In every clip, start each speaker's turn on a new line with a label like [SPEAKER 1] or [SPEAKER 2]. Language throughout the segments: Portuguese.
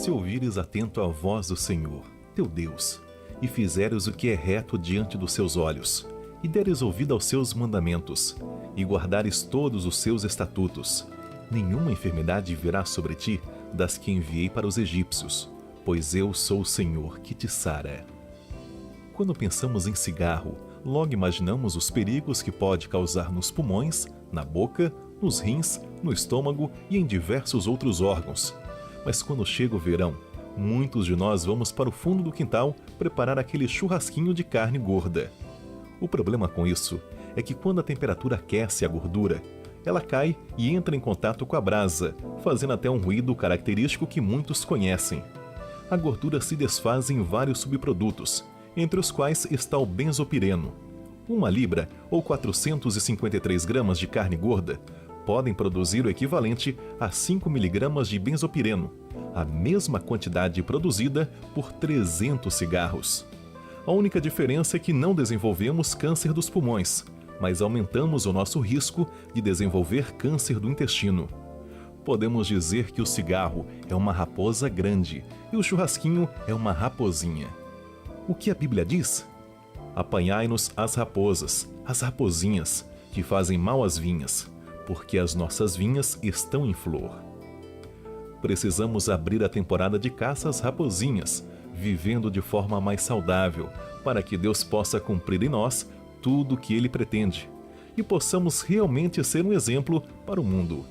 [SPEAKER 1] Se ouvires atento à voz do Senhor, teu Deus, e fizeres o que é reto diante dos seus olhos, e deres ouvido aos seus mandamentos, e guardares todos os seus estatutos, nenhuma enfermidade virá sobre ti das que enviei para os egípcios, pois eu sou o Senhor que te sara. Quando pensamos em cigarro, logo imaginamos os perigos que pode causar nos pulmões, na boca, nos rins, no estômago e em diversos outros órgãos. Mas quando chega o verão, muitos de nós vamos para o fundo do quintal preparar aquele churrasquinho de carne gorda. O problema com isso é que quando a temperatura aquece a gordura, ela cai e entra em contato com a brasa, fazendo até um ruído característico que muitos conhecem. A gordura se desfaz em vários subprodutos, entre os quais está o benzopireno. 1 libra ou 453 gramas de carne gorda podem produzir o equivalente a 5 miligramas de benzopireno, a mesma quantidade produzida por 300 cigarros. A única diferença é que não desenvolvemos câncer dos pulmões, mas aumentamos o nosso risco de desenvolver câncer do intestino. Podemos dizer que o cigarro é uma raposa grande e o churrasquinho é uma raposinha. O que a Bíblia diz? Apanhai-nos as raposas, as raposinhas, que fazem mal às vinhas, porque as nossas vinhas estão em flor. Precisamos abrir a temporada de caça às raposinhas, vivendo de forma mais saudável, para que Deus possa cumprir em nós tudo o que Ele pretende, e possamos realmente ser um exemplo para o mundo.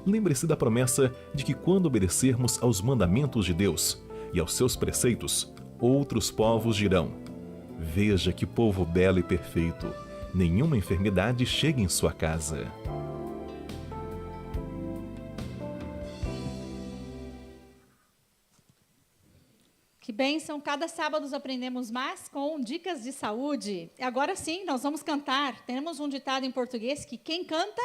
[SPEAKER 1] Lembre-se da promessa de que quando obedecermos aos mandamentos de Deus e aos seus preceitos, outros povos dirão: veja que povo belo e perfeito, nenhuma enfermidade chega em sua casa.
[SPEAKER 2] Que bênção! Cada sábado aprendemos mais com dicas de saúde. E agora sim, nós vamos cantar. Temos um ditado em português que quem canta,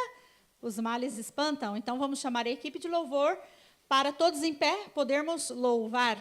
[SPEAKER 2] os males espantam. Então vamos chamar a equipe de louvor para todos em pé podermos louvar.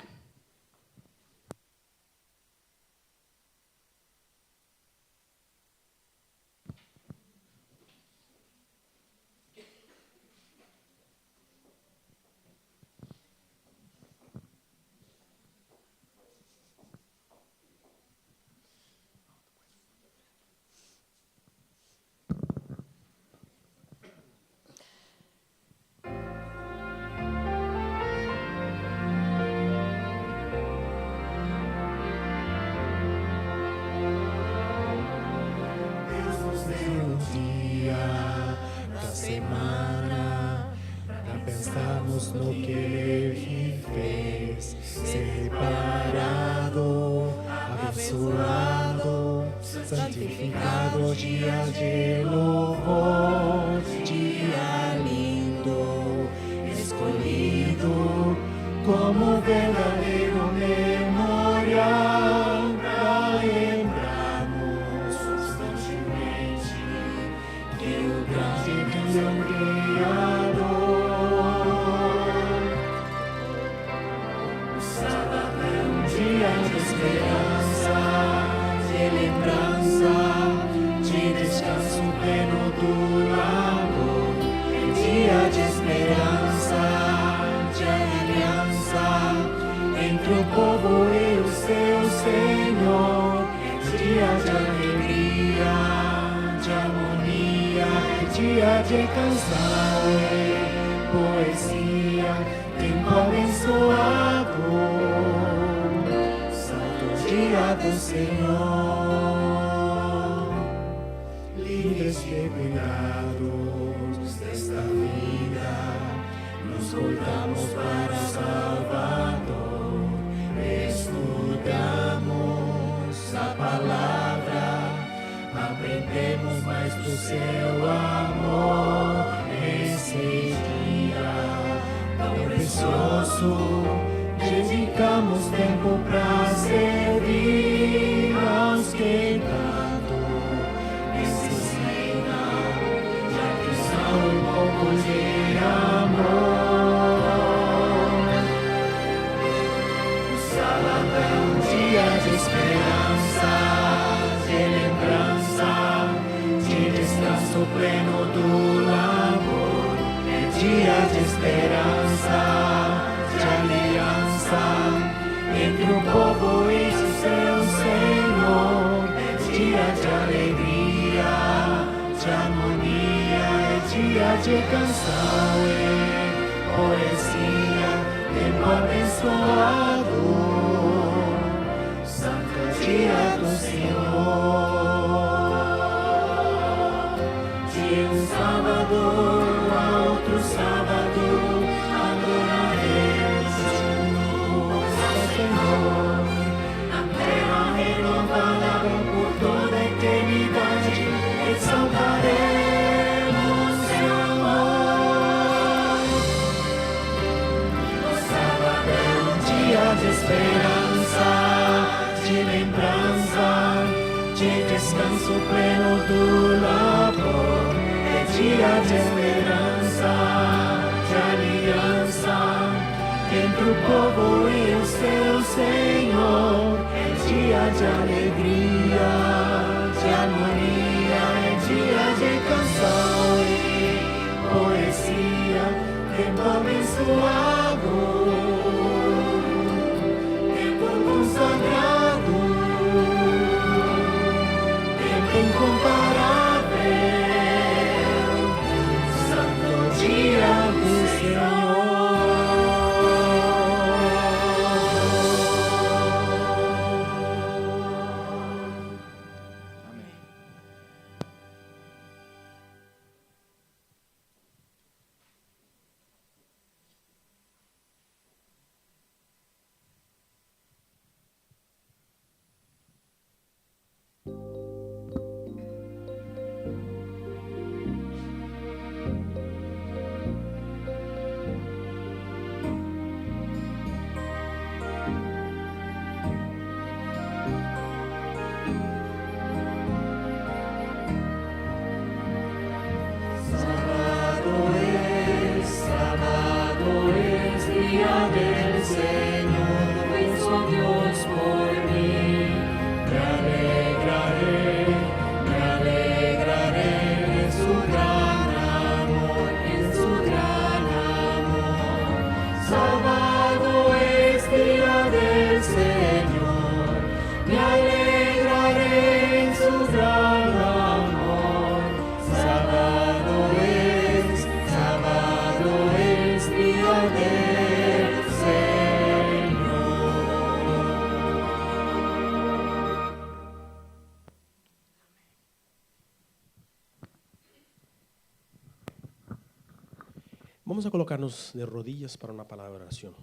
[SPEAKER 3] Pensamos no que Ele fez, separado, abençoado, santificado, dia de louvor, dia lindo, escolhido, como verdadeiro memorial, para lembrarmos constantemente que o grande Deus é um Criador. Dia de esperança, de lembrança, de descanso pleno do amor. Dia de esperança, de aliança, entre o povo e o seu Senhor. Dia de alegria, de harmonia, dia de canção e poesia, tempo abençoado. Dia do Senhor, livres de cuidados desta vida, nos voltamos para o Salvador, estudamos a palavra, aprendemos mais do seu amor, esse dia tão precioso. Dedicamos tempo pra servir aos que tanto necessitam, já que são um pouco de amor. O sábado é um dia de esperança, de lembrança, de descanso pleno do amor. É dia de esperança, de aliança, de canção e poesia, tempo abençoado, santo dia do Senhor. De um sábado a outro sábado, adoraremos juntos ao Senhor. Na terra renovada por toda a eternidade, exaltaremos seu amor. O sábado é um dia de esperança, de lembrança, de descanso pleno do labor. É dia de esperança, de aliança entre o povo e o seu Senhor. É dia de alegria, de harmonia, é dia de canção e poesia, tempo abençoado, tempo consagrado, tempo incomparável, santo dia do Senhor.
[SPEAKER 4] Vamos a colocarnos de rodillas para una palabra de oración.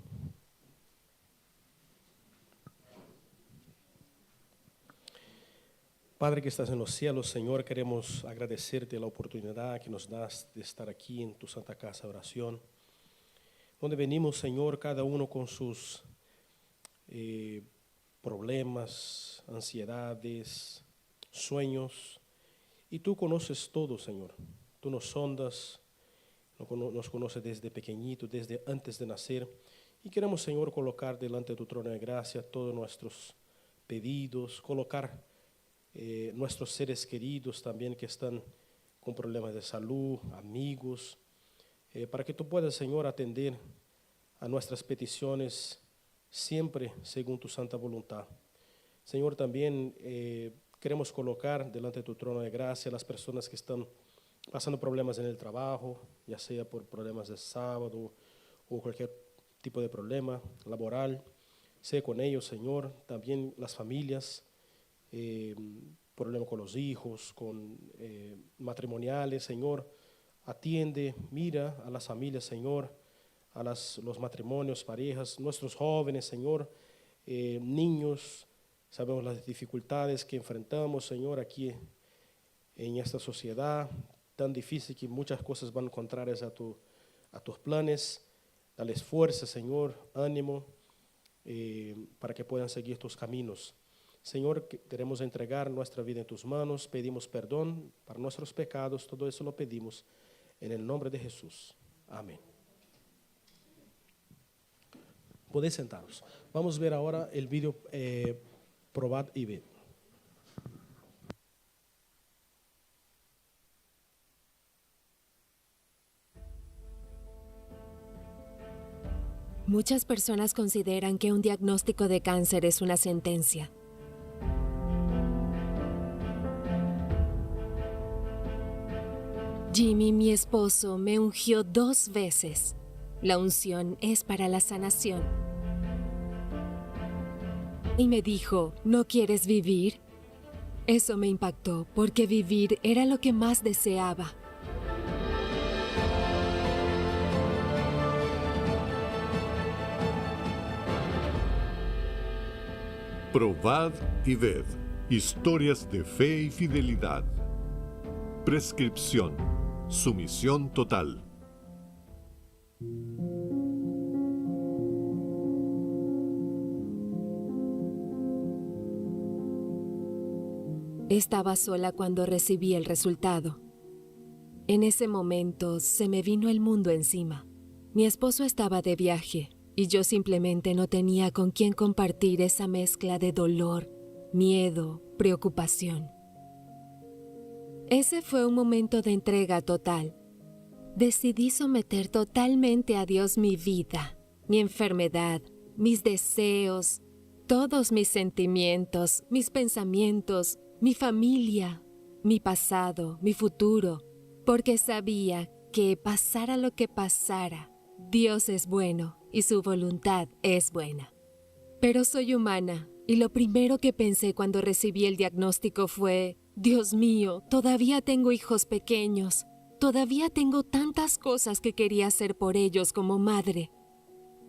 [SPEAKER 4] Padre que estás en los cielos, Señor, queremos agradecerte la oportunidad que nos das de estar aquí en tu santa casa de oración, donde venimos, Señor, cada uno con sus problemas, ansiedades, sueños, y tú conoces todo, Señor. Tú nos sondas, nos conoces desde pequeñito, desde antes de nacer, y queremos, Señor, colocar delante de tu trono de gracia todos nuestros pedidos, colocar nuestros seres queridos también que están con problemas de salud, amigos, para que tú puedas, Señor, atender a nuestras peticiones siempre según tu santa voluntad. Señor, también queremos colocar delante de tu trono de gracia a las personas que están pasando problemas en el trabajo, ya sea por problemas de sábado o cualquier tipo de problema laboral. Sé con ellos, Señor, también las familias, problemas con los hijos, con matrimoniales, Señor. Atiende, mira a las familias, Señor, a los matrimonios, parejas, nuestros jóvenes, Señor, niños. Sabemos las dificultades que enfrentamos, Señor, aquí en esta sociedad tan difícil que muchas cosas van contrarias a tus planes. Dales fuerza, Señor, ánimo, para que puedan seguir tus caminos. Señor, queremos entregar nuestra vida en tus manos, pedimos perdón para nuestros pecados, todo eso lo pedimos en el nombre de Jesús. Amén. Podéis sentaros. Vamos a ver ahora el video Probad y Ved.
[SPEAKER 5] Muchas personas consideran que un diagnóstico de cáncer es una sentencia. Jimmy, mi esposo, me ungió 2 veces. La unción es para la sanación. Y me dijo, ¿no quieres vivir? Eso me impactó, porque vivir era lo que más deseaba.
[SPEAKER 6] Probad y ved. Historias de fe y fidelidad. Prescripción. Sumisión total.
[SPEAKER 5] Estaba sola cuando recibí el resultado. En ese momento se me vino el mundo encima. Mi esposo estaba de viaje y yo simplemente no tenía con quién compartir esa mezcla de dolor, miedo, preocupación. Ese fue un momento de entrega total. Decidí someter totalmente a Dios mi vida, mi enfermedad, mis deseos, todos mis sentimientos, mis pensamientos, mi familia, mi pasado, mi futuro, porque sabía que pasara lo que pasara, Dios es bueno y su voluntad es buena. Pero soy humana y lo primero que pensé cuando recibí el diagnóstico fue, Dios mío, todavía tengo hijos pequeños, todavía tengo tantas cosas que quería hacer por ellos como madre.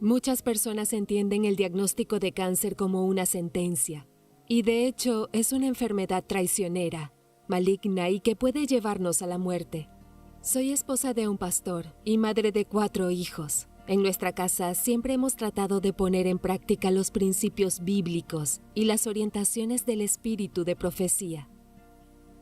[SPEAKER 5] Muchas personas entienden el diagnóstico de cáncer como una sentencia. Y de hecho es una enfermedad traicionera, maligna y que puede llevarnos a la muerte. Soy esposa de un pastor y madre de 4 hijos. En nuestra casa siempre hemos tratado de poner en práctica los principios bíblicos y las orientaciones del espíritu de profecía.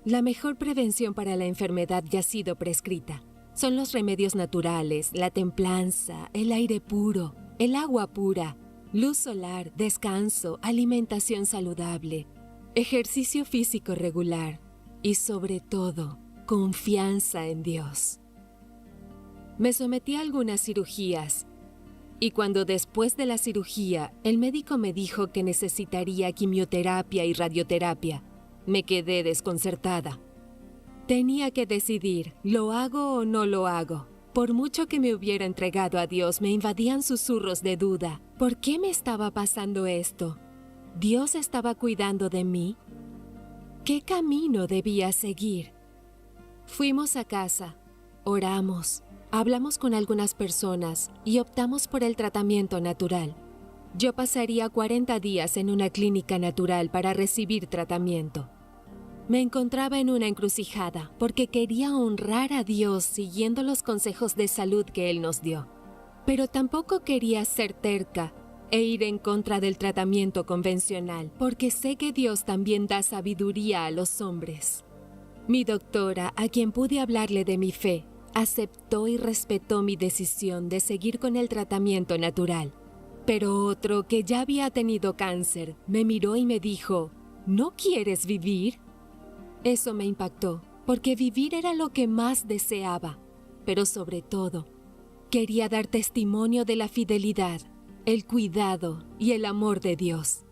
[SPEAKER 5] La mejor prevención para la enfermedad ya ha sido prescrita. Son los remedios naturales, la templanza, el aire puro, el agua pura, luz solar, descanso, alimentación saludable, ejercicio físico regular y, sobre todo, confianza en Dios. Me sometí a algunas cirugías y cuando después de la cirugía el médico me dijo que necesitaría quimioterapia y radioterapia, me quedé desconcertada. Tenía que decidir, ¿lo hago o no lo hago? Por mucho que me hubiera entregado a Dios, me invadían susurros de duda. ¿Por qué me estaba pasando esto? ¿Dios estaba cuidando de mí? ¿Qué camino debía seguir? Fuimos a casa, oramos, hablamos con algunas personas y optamos por el tratamiento natural. Yo pasaría 40 días en una clínica natural para recibir tratamiento. Me encontraba en una encrucijada porque quería honrar a Dios siguiendo los consejos de salud que Él nos dio. Pero tampoco quería ser terca e ir en contra del tratamiento convencional porque sé que Dios también da sabiduría a los hombres. Mi doctora, a quien pude hablarle de mi fe, aceptó y respetó mi decisión de seguir con el tratamiento natural. Pero otro, que ya había tenido cáncer, me miró y me dijo, ¿no quieres vivir? Eso me impactó, porque vivir era lo que más deseaba, pero sobre todo, quería dar testimonio de la fidelidad, el cuidado y el amor de Dios.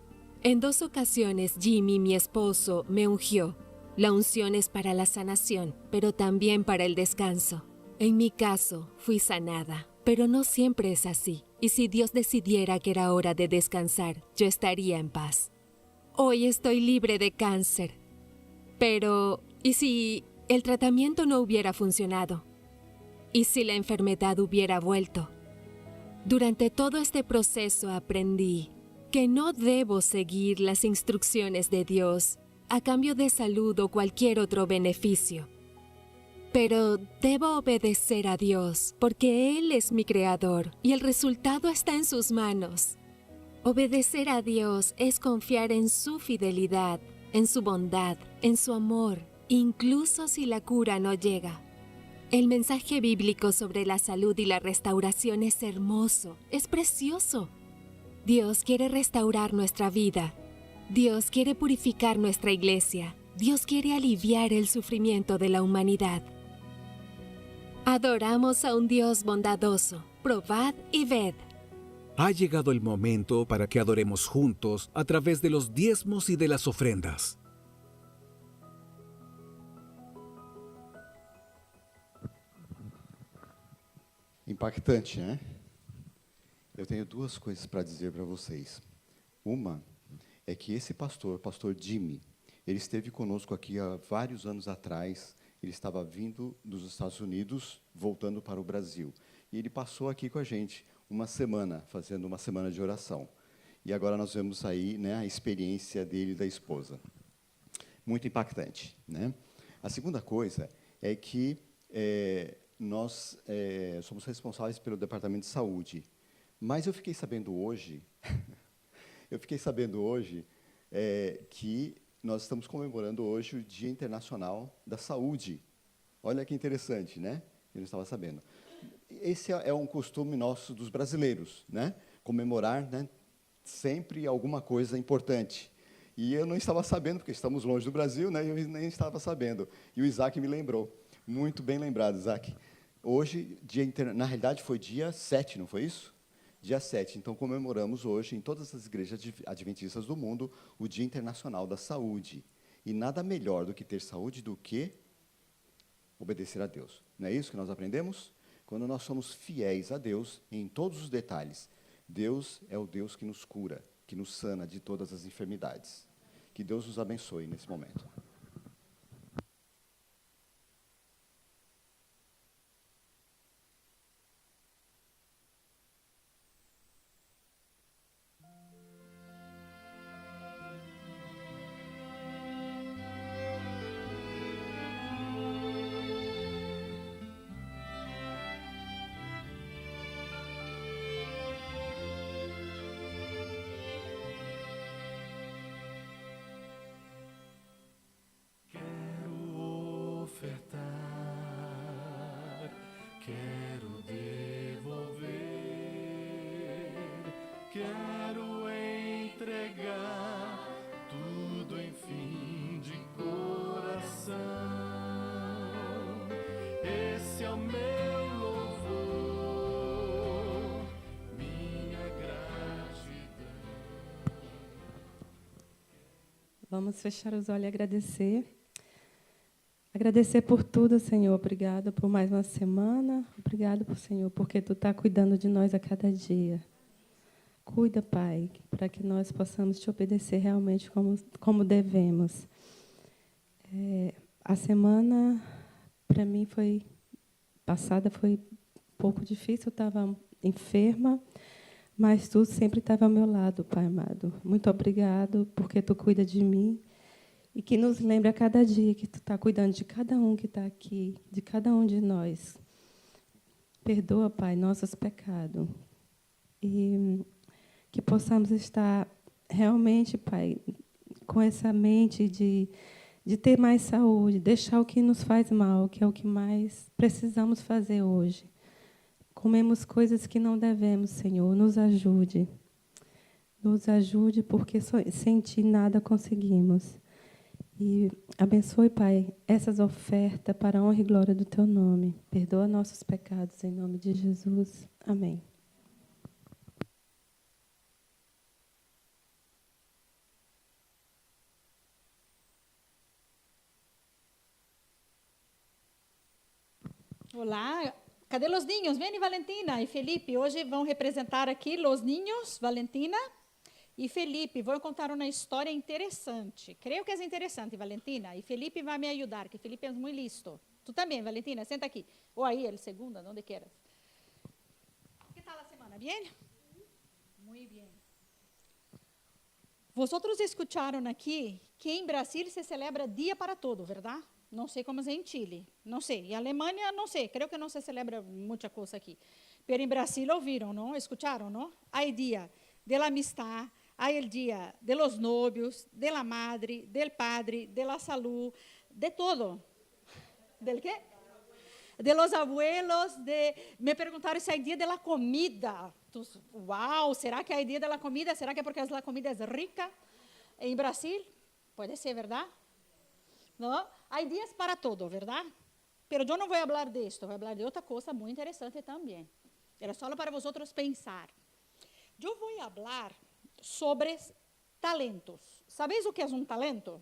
[SPEAKER 5] En 2 ocasiones, Jimmy, mi esposo, me ungió. La unción es para la sanación, pero también para el descanso. En mi caso, fui sanada, pero no siempre es así. Y si Dios decidiera que era hora de descansar, yo estaría en paz. Hoy estoy libre de cáncer. Pero, ¿y si el tratamiento no hubiera funcionado? ¿Y si la enfermedad hubiera vuelto? Durante todo este proceso aprendí que no debo seguir las instrucciones de Dios a cambio de salud o cualquier otro beneficio. Pero debo obedecer a Dios porque Él es mi creador y el resultado está en sus manos. Obedecer a Dios es confiar en su fidelidad, en su bondad, en su amor, incluso si la cura no llega. El mensaje bíblico sobre la salud y la restauración es hermoso, es precioso. Dios quiere restaurar nuestra vida. Dios quiere purificar nuestra iglesia. Dios quiere aliviar el sufrimiento de la humanidad. Adoramos a un Dios bondadoso. Probad y ved.
[SPEAKER 7] Ha llegado el momento para que adoremos juntos a través de los diezmos y de las ofrendas.
[SPEAKER 8] Impactante, né? Eu tenho duas coisas para dizer para vocês. Uma é que esse pastor, pastor Jimmy, ele esteve conosco aqui há vários anos atrás. Ele estava vindo dos Estados Unidos, voltando para o Brasil. E ele passou aqui com a gente uma semana, fazendo uma semana de oração. E agora nós vemos aí, né, a experiência dele e da esposa. Muito impactante, né? A segunda coisa é que nós somos responsáveis pelo Departamento de Saúde. Mas eu fiquei sabendo hoje, que nós estamos comemorando hoje o Dia Internacional da Saúde. Olha que interessante, né? Eu não estava sabendo. Esse é um costume nosso dos brasileiros, né? Comemorar, né, sempre alguma coisa importante. E eu não estava sabendo, porque estamos longe do Brasil, né? Eu nem estava sabendo. E o Isaac me lembrou. Muito bem lembrado, Isaac. Hoje, na realidade, foi dia 7, não foi isso? Dia 7. Então, comemoramos hoje, em todas as igrejas adventistas do mundo, o Dia Internacional da Saúde. E nada melhor do que ter saúde do que obedecer a Deus. Não é isso que nós aprendemos? Quando nós somos fiéis a Deus, em todos os detalhes, Deus é o Deus que nos cura, que nos sana de todas as enfermidades. Que Deus nos abençoe nesse momento.
[SPEAKER 3] Quero devolver, quero entregar tudo, enfim, de coração. Esse é o meu louvor, minha gratidão.
[SPEAKER 9] Vamos fechar os olhos e agradecer. Agradecer por tudo, Senhor. Obrigada por mais uma semana. Obrigado, Senhor, porque Tu está cuidando de nós a cada dia. Cuida, Pai, para que nós possamos Te obedecer realmente como devemos. A semana, para mim, passada foi um pouco difícil. Eu estava enferma, mas Tu sempre estava ao meu lado, Pai amado. Muito obrigado, porque Tu cuida de mim. E que nos lembre a cada dia que Tu está cuidando de cada um que está aqui, de cada um de nós. Perdoa, Pai, nossos pecados. E que possamos estar realmente, Pai, com essa mente de ter mais saúde, deixar o que nos faz mal, que é o que mais precisamos fazer hoje. Comemos coisas que não devemos, Senhor. Nos ajude. Nos ajude, porque sem Ti nada conseguimos. E abençoe, Pai, essas ofertas para a honra e glória do Teu nome. Perdoa nossos pecados, em nome de Jesus. Amém.
[SPEAKER 2] Olá, cadê os ninhos? Vem, Valentina e Felipe. Hoje vão representar aqui os ninhos, Valentina e Felipe. Vou contar uma história interessante. Creio que é interessante, Valentina. E Felipe vai me ajudar, que Felipe é muito listo. Tu também, Valentina, senta aqui. Ou aí, el segunda, onde quieras. Que tal a semana? Bien? Muito bem. Vosotros escutaram aqui que em Brasil se celebra dia para todo, verdade? Não sei como é em Chile, não sei. Em Alemanha, não sei. Creio que não se celebra muita coisa aqui. Mas em Brasil ouviram, não? Escutaram, não? Há dia de la amistad, há o dia de los novios, de la madre, del padre, de la salud, de todo. ¿Del quê? De los abuelos, me perguntaram se há dia de la comida. Uau, será que há dia de la comida? Será que é porque a comida é rica em Brasil? Pode ser, verdade? Não? Há dias para todo, verdade? Pero eu não vou falar disto, vou falar de outra coisa muito interessante também. Era só para vosotros pensar. Eu vou falar sobre talentos. ¿Sabéis o que é um talento?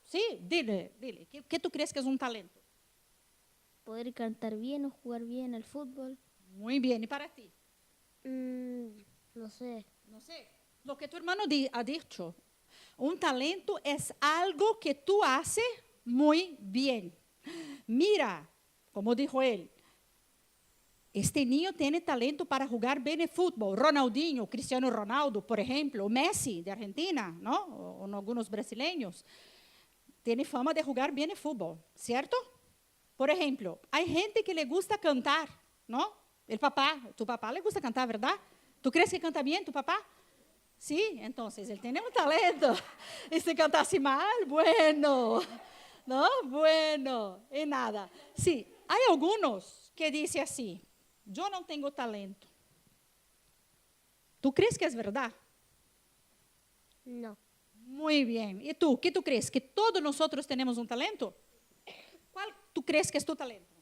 [SPEAKER 2] Sí, dile. ¿Qué tú crees que es un talento?
[SPEAKER 10] Poder cantar bien o jugar bien al fútbol.
[SPEAKER 2] Muy bien. ¿Y para ti?
[SPEAKER 10] No sé.
[SPEAKER 2] No sé. Lo que tu hermano ha dicho. Un talento es algo que tú haces muy bien. Mira, como dijo él, este niño tiene talento para jugar bien el fútbol. Ronaldinho, Cristiano Ronaldo, por ejemplo, o Messi de Argentina, ¿no? O algunos brasileños. Tiene fama de jugar bien el fútbol, ¿cierto? Por ejemplo, hay gente que le gusta cantar, ¿no? Tu papá le gusta cantar, ¿verdad? ¿Tú crees que canta bien tu papá? Sí, entonces él tiene un talento. Y si cantase mal, bueno, ¿no? Bueno, y nada. Sí, hay algunos que dicen así, yo no tengo talento. ¿Tú crees que es verdad?
[SPEAKER 10] No.
[SPEAKER 2] Muy bien. ¿Y tú? ¿Qué tú crees? ¿Que todos nosotros tenemos un talento? ¿Cuál tú crees que es tu talento?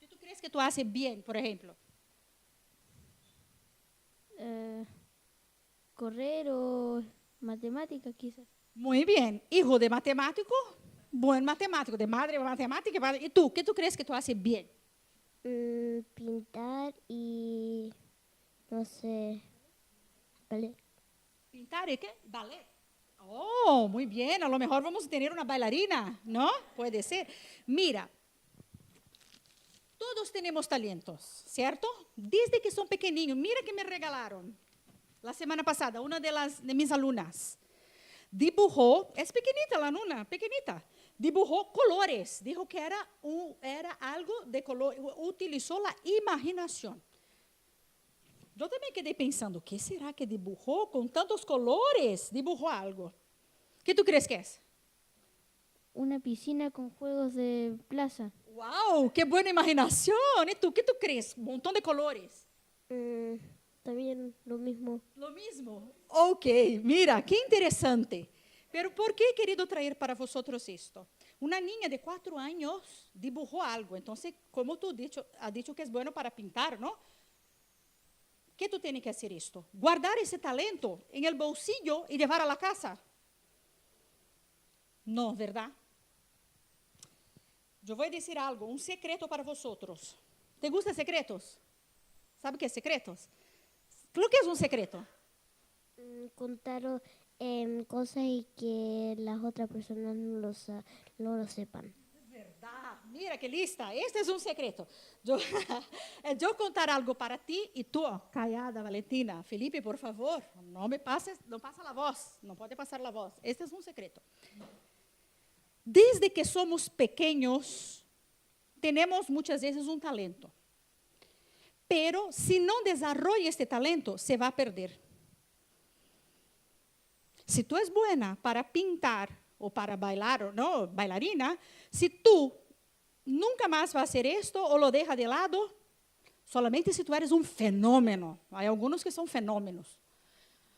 [SPEAKER 2] ¿Qué tú crees que tú haces bien, por ejemplo?
[SPEAKER 10] Correr o matemática quizás.
[SPEAKER 2] Muy bien. Hijo de matemático, buen matemático, de madre matemática. ¿Y tú? ¿Qué tú crees que tú haces bien?
[SPEAKER 10] Pintar y, no sé, ballet.
[SPEAKER 2] ¿Pintar y qué? Ballet. Oh, muy bien. A lo mejor vamos a tener una bailarina, ¿no? Puede ser. Mira, todos tenemos talentos, ¿cierto? Desde que son pequeños. Mira que me regalaron la semana pasada una de mis alumnas. Dibujó, es pequeñita la alumna, pequeñita. Dibujó colores. Dijo que era algo de color. Utilizó la imaginación. Yo también quedé pensando, ¿qué será que dibujó con tantos colores? Dibujó algo. ¿Qué tú crees que es?
[SPEAKER 10] Una piscina con juegos de plaza.
[SPEAKER 2] ¡Wow! ¡Qué buena imaginación! ¿Y tú? ¿Qué tú crees? Un montón de colores.
[SPEAKER 10] También lo mismo.
[SPEAKER 2] Lo mismo. Ok, mira, qué interesante. Pero ¿por qué he querido traer para vosotros esto? Una niña de 4 años dibujó algo. Entonces, como tú has dicho que es bueno para pintar, ¿no? ¿Qué tú tienes que hacer esto? Guardar ese talento en el bolsillo y llevar a la casa. No, ¿verdad? Yo voy a decir algo, un secreto para vosotros. ¿Te gustan secretos? ¿Sabe qué es secretos? ¿Lo que es un secreto?
[SPEAKER 10] Contar cosas y que las otras personas no lo sepan.
[SPEAKER 2] Verdad, mira qué lista, este es un secreto. Yo contar algo para ti y tú, callada, Valentina. Felipe, por favor, no pasa la voz, no puede pasar la voz. Este es un secreto. Desde que somos pequeños, tenemos muchas veces un talento. Pero si no desarrolla este talento, se va a perder. Si tú es buena para pintar o para bailar, no, bailarina, si tú nunca más vas a hacer esto o lo dejas de lado, solamente si tú eres un fenómeno. Hay algunos que son fenómenos.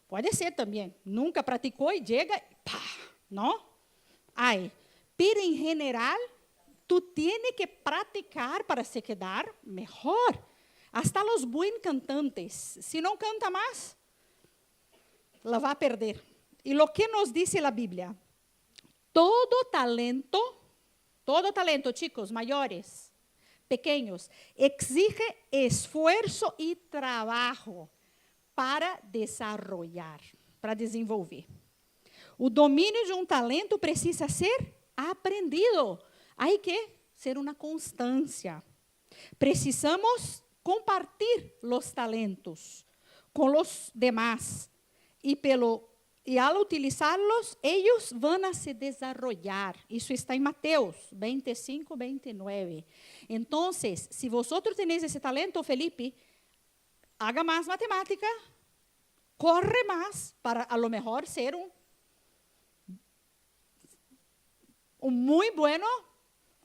[SPEAKER 2] Puede ser también. Nunca practicó y llega, ¡pah! ¿No? Hay. Pero en general, tú tienes que practicar para se quedar mejor. Hasta los buenos cantantes, si no canta más, la va a perder. Y lo que nos dice la Biblia, todo talento, chicos, mayores, pequeños, exige esfuerzo y trabajo para desarrollar, para desenvolver. O domínio de um talento precisa ser aprendido. Hay que ser una constancia. Precisamos compartir los talentos con los demás y al utilizarlos, ellos van a se desarrollar. Isso está em Mateus 25, 29. Entonces, si vosotros tenéis ese talento, Felipe, haga más matemática, corre más para a lo mejor ser un muy bueno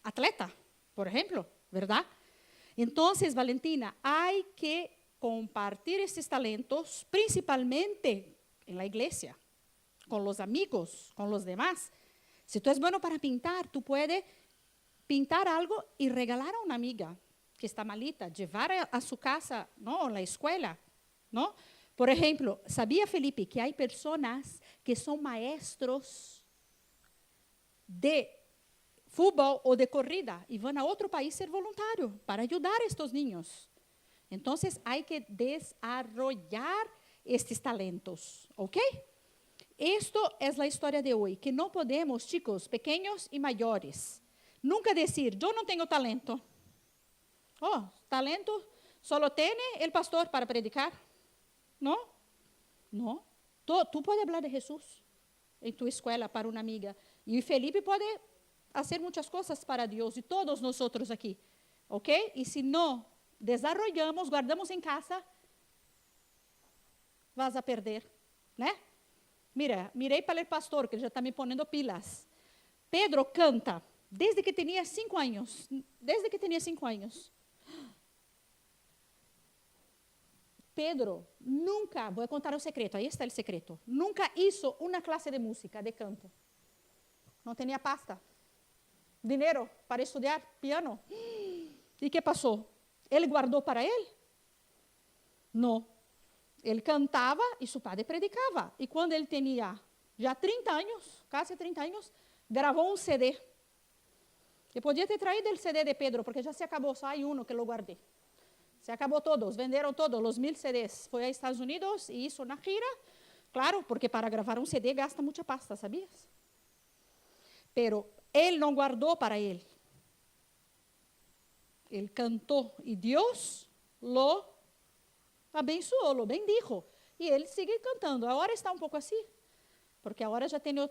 [SPEAKER 2] atleta, por ejemplo, ¿verdad? Entonces, Valentina, hay que compartir estos talentos, principalmente en la iglesia, con los amigos, con los demás. Si tú eres bueno para pintar, tú puedes pintar algo y regalar a una amiga que está malita, llevar a su casa, ¿no? A la escuela, ¿no? Por ejemplo, ¿sabía, Felipe, que hay personas que son maestros de fútbol o de corrida y van a otro país ser voluntario para ayudar a estos niños? Entonces, hay que desarrollar estes talentos, ¿ok? Esto es la historia de hoy, que no podemos, chicos, pequeños y mayores, nunca decir, yo no tengo talento. Oh, talento solo tiene el pastor para predicar. No, no. Tú puedes hablar de Jesús en tu escuela para una amiga. Y Felipe puede hacer muchas cosas para Dios y todos nosotros aquí, ¿ok? Y si no desarrollamos, guardamos en casa, vas a perder, ¿no? Mira, mirei para el pastor, que ele já está me ponendo pilas. Pedro canta desde que tenía 5 años. Desde que tenía 5 años. Pedro nunca, voy a contar un secreto, ahí está el secreto, nunca hizo una clase de música, de canto. No tenía pasta, dinero para estudiar piano. ¿Y qué pasó? ¿Él guardó para él? No. Él cantaba y su padre predicaba. Y cuando él tenía ya 30 años, casi 30 años, grabó un CD. Que podía ter traído el CD de Pedro, porque ya se acabó, só hay uno que lo guardé. Se acabó todos, venderam todos, los 1000 CDs. Foi a Estados Unidos e hizo una gira. Claro, porque para gravar un CD gasta mucha pasta, ¿sabías? Pero él no guardó para él. Él cantó y Dios lo abençoou, lo bendijo. E ele sigue cantando. Agora está um pouco assim, porque agora já tem o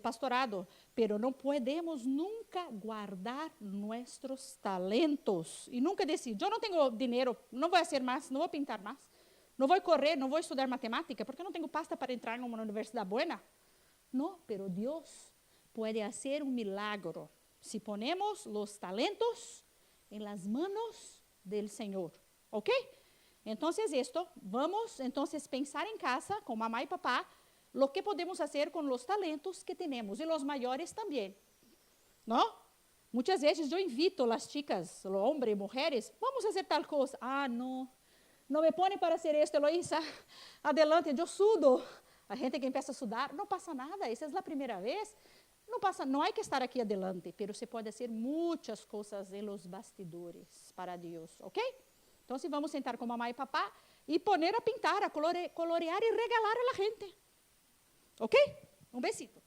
[SPEAKER 2] pastorado. Pero não podemos nunca guardar nossos talentos. E nunca dizer, eu não tenho dinheiro, não vou fazer mais, não vou pintar mais, não vou correr, não vou estudar matemática, porque não tenho pasta para entrar em uma universidade buena. Não, pero Deus pode fazer um milagro se ponemos os talentos em las manos del Senhor. ¿Ok? Entonces esto, vamos entonces pensar en casa con mamá y papá lo que podemos hacer con los talentos que tenemos y los mayores también, ¿no? Muchas veces yo invito a las chicas, los hombres, mujeres, vamos a hacer tal cosa. Ah, no me pone para hacer esto, Eloísa, adelante, yo sudo. A gente que empieza a sudar, no pasa nada, esa es la primera vez. No pasa, no hay que estar aquí adelante, pero se puede hacer muchas cosas en los bastidores para Dios, ¿ok? Então, se vamos sentar com mamãe e papá e poner a pintar, a colorear e regalar a la gente. ¿Ok? Um besito.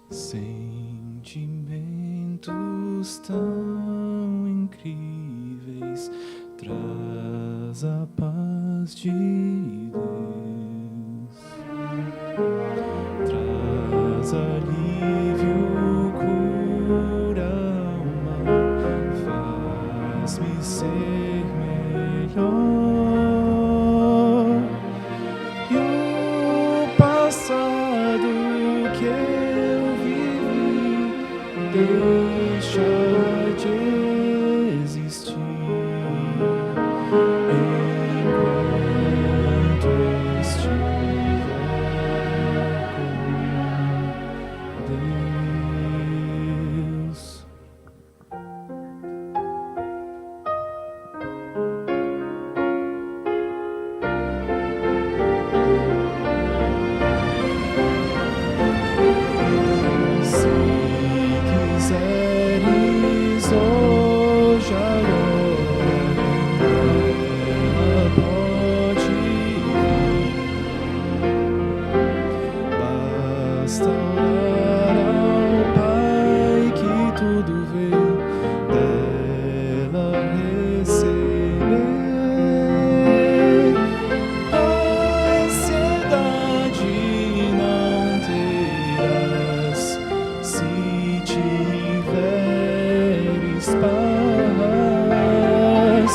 [SPEAKER 11] Sentimentos tão incríveis, traz a paz de Deus, traz alívio, cura a alma, faz-me ser melhor. E o passado que deixa de existir enquanto estiver com Deus. Quiseres hoje agora, ela pode vir. Basta orar ao Pai que tudo vê, dela receber. Ansiedade não terás se tiveres paz.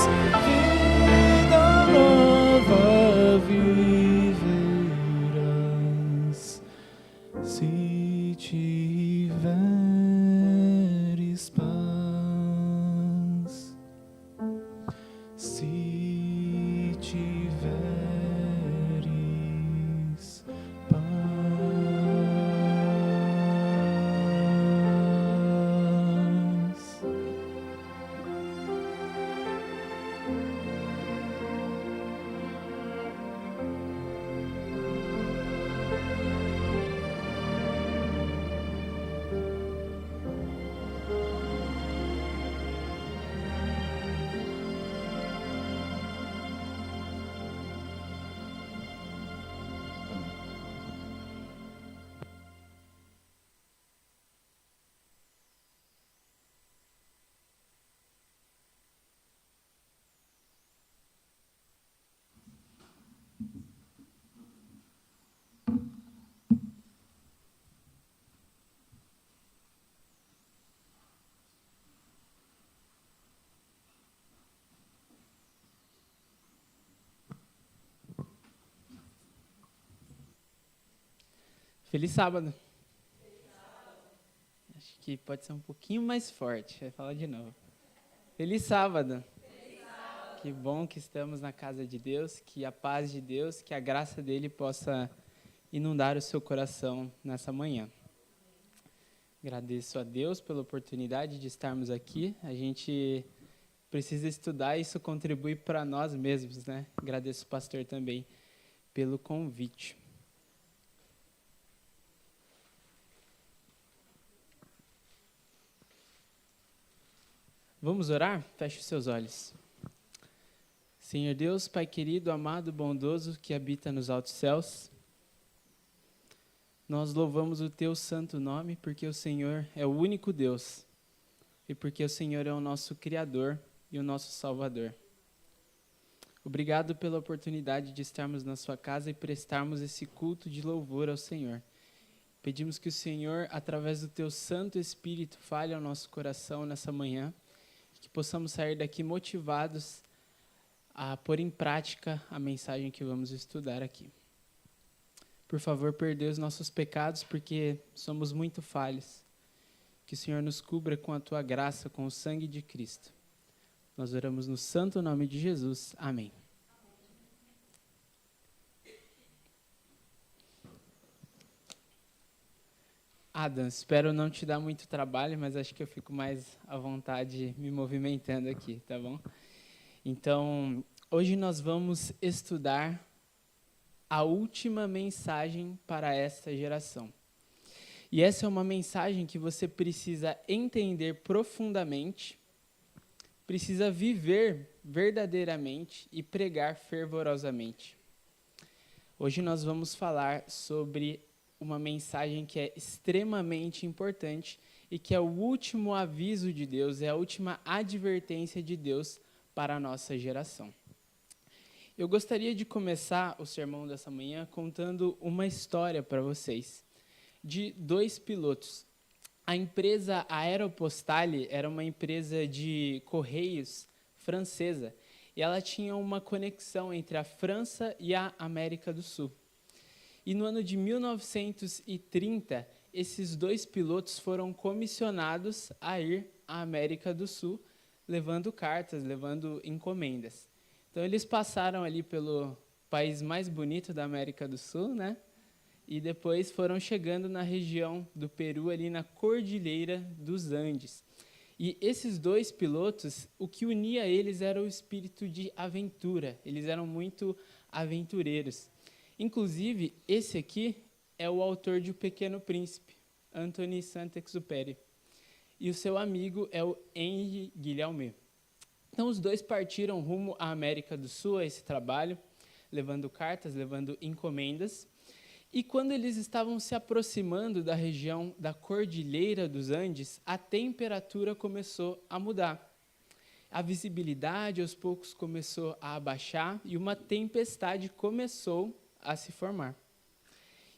[SPEAKER 11] tiveres paz, se tiveres paz.
[SPEAKER 12] Feliz sábado. Acho que pode ser um pouquinho mais forte. Vai falar de novo. Feliz sábado. Que bom que estamos na casa de Deus, que a paz de Deus, que a graça dele possa inundar o seu coração nessa manhã. Agradeço a Deus pela oportunidade de estarmos aqui. A gente precisa estudar e isso contribui para nós mesmos, né? Agradeço o pastor também pelo convite. Vamos orar? Feche os seus olhos. Senhor Deus, Pai querido, amado, bondoso, que habita nos altos céus, nós louvamos o Teu santo nome, porque o Senhor é o único Deus, e porque o Senhor é o nosso Criador e o nosso Salvador. Obrigado pela oportunidade de estarmos na sua casa e prestarmos esse culto de louvor ao Senhor. Pedimos que o Senhor, através do Teu Santo Espírito, fale ao nosso coração nessa manhã, que possamos sair daqui motivados a pôr em prática a mensagem que vamos estudar aqui. Por favor, perdoe os nossos pecados, porque somos muito falhos. Que o Senhor nos cubra com a Tua graça, com o sangue de Cristo. Nós oramos no santo nome de Jesus. Amém. Adam, espero não te dar muito trabalho, mas acho que eu fico mais à vontade me movimentando aqui, tá bom? Então, hoje nós vamos estudar a última mensagem para esta geração. E essa é uma mensagem que você precisa entender profundamente, precisa viver verdadeiramente e pregar fervorosamente. Hoje nós vamos falar sobre uma mensagem que é extremamente importante e que é o último aviso de Deus, é a última advertência de Deus para a nossa geração. Eu gostaria de começar o sermão dessa manhã contando uma história para vocês, de 2 pilotos. A empresa Aeropostale era uma empresa de correios francesa, e ela tinha uma conexão entre a França e a América do Sul. E no ano de 1930, esses 2 pilotos foram comissionados a ir à América do Sul, levando cartas, levando encomendas. Então, eles passaram ali pelo país mais bonito da América do Sul, né? E depois foram chegando na região do Peru, ali na Cordilheira dos Andes. E esses 2 pilotos, o que unia eles era o espírito de aventura. Eles eram muito aventureiros. Inclusive, esse aqui é o autor de O Pequeno Príncipe, Antoine Saint-Exupéry. E o seu amigo é o Henri Guilherme. Então, os 2 partiram rumo à América do Sul, a esse trabalho, levando cartas, levando encomendas. E quando eles estavam se aproximando da região da Cordilheira dos Andes, a temperatura começou a mudar. A visibilidade, aos poucos, começou a abaixar e uma tempestade começou a se formar.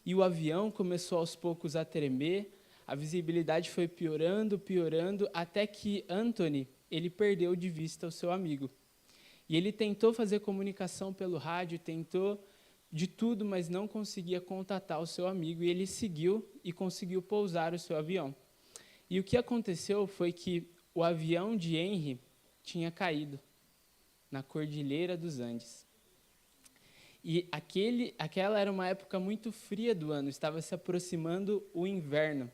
[SPEAKER 12] E o avião começou aos poucos a tremer, a visibilidade foi piorando, até que Anthony, ele perdeu de vista o seu amigo. E ele tentou fazer comunicação pelo rádio, tentou de tudo, mas não conseguia contatar o seu amigo, e ele seguiu e conseguiu pousar o seu avião. E o que aconteceu foi que o avião de Henry tinha caído na Cordilheira dos Andes. E aquela era uma época muito fria do ano, estava se aproximando o inverno.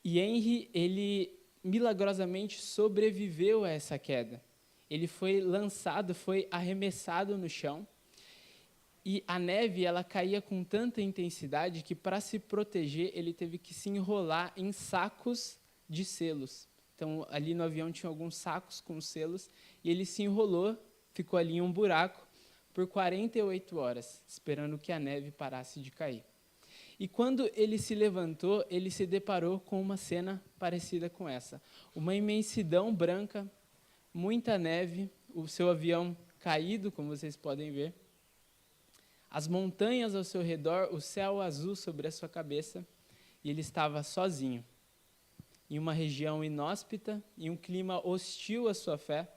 [SPEAKER 12] E Henry, ele milagrosamente sobreviveu a essa queda. Ele foi lançado, foi arremessado no chão, e a neve ela caía com tanta intensidade que, para se proteger, ele teve que se enrolar em sacos de selos. Então, ali no avião tinha alguns sacos com selos, e ele se enrolou, ficou ali em um buraco por 48 horas, esperando que a neve parasse de cair. E quando ele se levantou, ele se deparou com uma cena parecida com essa. Uma imensidão branca, muita neve, o seu avião caído, como vocês podem ver, as montanhas ao seu redor, o céu azul sobre a sua cabeça, e ele estava sozinho, em uma região inóspita, em um clima hostil à sua fé,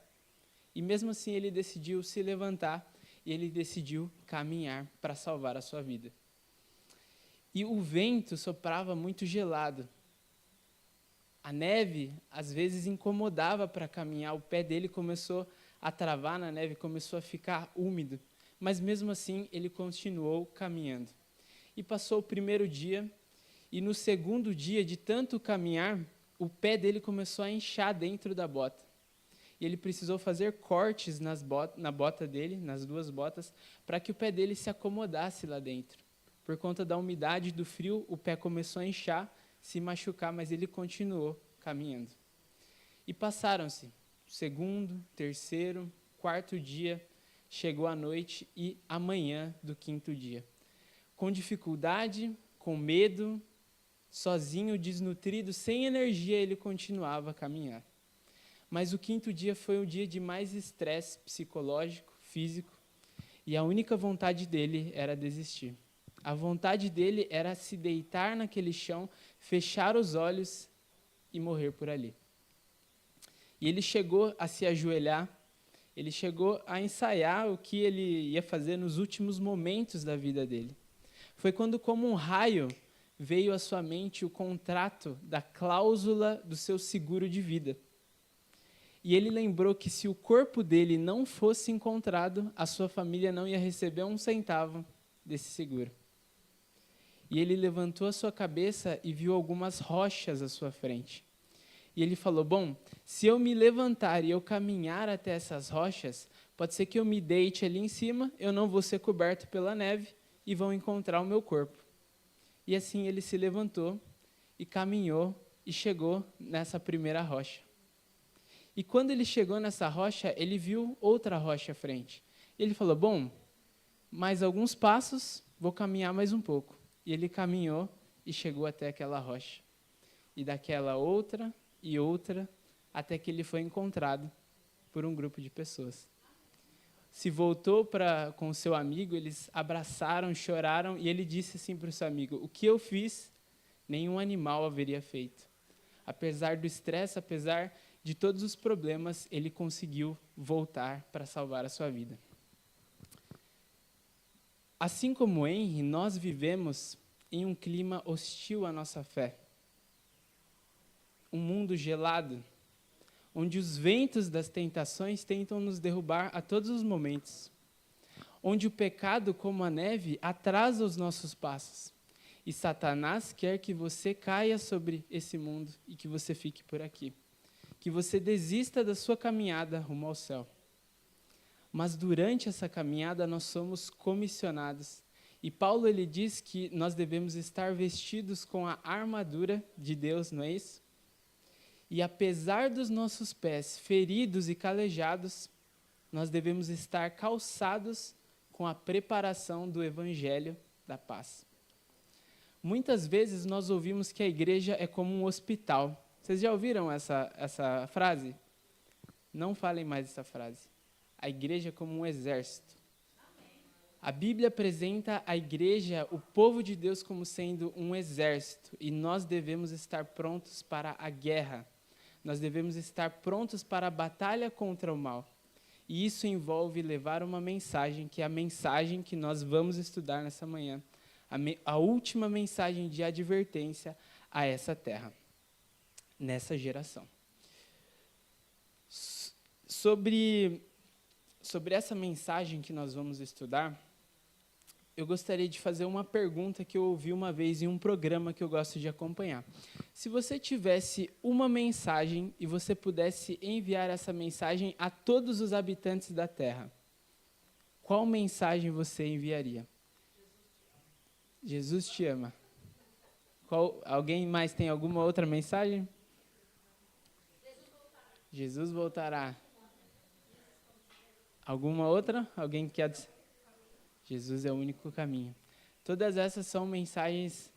[SPEAKER 12] e mesmo assim ele decidiu se levantar, e ele decidiu caminhar para salvar a sua vida. E o vento soprava muito gelado. A neve, às vezes, incomodava para caminhar. O pé dele começou a travar na neve, começou a ficar úmido. Mas, mesmo assim, ele continuou caminhando. E passou o primeiro dia, e no segundo dia, de tanto caminhar, o pé dele começou a inchar dentro da bota. E ele precisou fazer cortes na bota dele, nas duas botas, para que o pé dele se acomodasse lá dentro. Por conta da umidade do frio, o pé começou a inchar, se machucar, mas ele continuou caminhando. E passaram-se o segundo, terceiro, quarto dia, chegou a noite e a manhã do quinto dia. Com dificuldade, com medo, sozinho, desnutrido, sem energia, ele continuava a caminhar. Mas o quinto dia foi o dia de mais estresse psicológico, físico, e a única vontade dele era desistir. A vontade dele era se deitar naquele chão, fechar os olhos e morrer por ali. E ele chegou a se ajoelhar, ele chegou a ensaiar o que ele ia fazer nos últimos momentos da vida dele. Foi quando, como um raio, veio à sua mente o contrato da cláusula do seu seguro de vida. E ele lembrou que se o corpo dele não fosse encontrado, a sua família não ia receber um centavo desse seguro. E ele levantou a sua cabeça e viu algumas rochas à sua frente. E ele falou, bom, se eu me levantar e eu caminhar até essas rochas, pode ser que eu me deite ali em cima, eu não vou ser coberto pela neve e vão encontrar o meu corpo. E assim ele se levantou e caminhou e chegou nessa primeira rocha. E quando ele chegou nessa rocha, ele viu outra rocha à frente. E ele falou, bom, mais alguns passos, vou caminhar mais um pouco. E ele caminhou e chegou até aquela rocha. E daquela outra e outra, até que ele foi encontrado por um grupo de pessoas. Se voltou com o seu amigo, eles abraçaram, choraram, e ele disse assim para o seu amigo, o que eu fiz, nenhum animal haveria feito. Apesar do estresse, apesar de todos os problemas, ele conseguiu voltar para salvar a sua vida. Assim como Henry, nós vivemos em um clima hostil à nossa fé. Um mundo gelado, onde os ventos das tentações tentam nos derrubar a todos os momentos. Onde o pecado, como a neve, atrasa os nossos passos. E Satanás quer que você caia sobre esse mundo e que você fique por aqui. Que você desista da sua caminhada rumo ao céu. Mas durante essa caminhada nós somos comissionados. E Paulo ele diz que nós devemos estar vestidos com a armadura de Deus, não é isso? E apesar dos nossos pés feridos e calejados, nós devemos estar calçados com a preparação do evangelho da paz. Muitas vezes nós ouvimos que a igreja é como um hospital. Vocês já ouviram essa frase? Não falem mais essa frase. A igreja é como um exército. A Bíblia apresenta a igreja, o povo de Deus, como sendo um exército. E nós devemos estar prontos para a guerra. Nós devemos estar prontos para a batalha contra o mal. E isso envolve levar uma mensagem, que é a mensagem que nós vamos estudar nessa manhã, a última mensagem de advertência a essa terra, nessa geração. Sobre essa mensagem que nós vamos estudar, eu gostaria de fazer uma pergunta que eu ouvi uma vez em um programa que eu gosto de acompanhar. Se você tivesse uma mensagem e você pudesse enviar essa mensagem a todos os habitantes da Terra, qual mensagem você enviaria? Jesus te ama. Alguém mais tem alguma outra mensagem? Jesus voltará. Alguma outra? Alguém quer dizer? Jesus é o único caminho. Todas essas são mensagens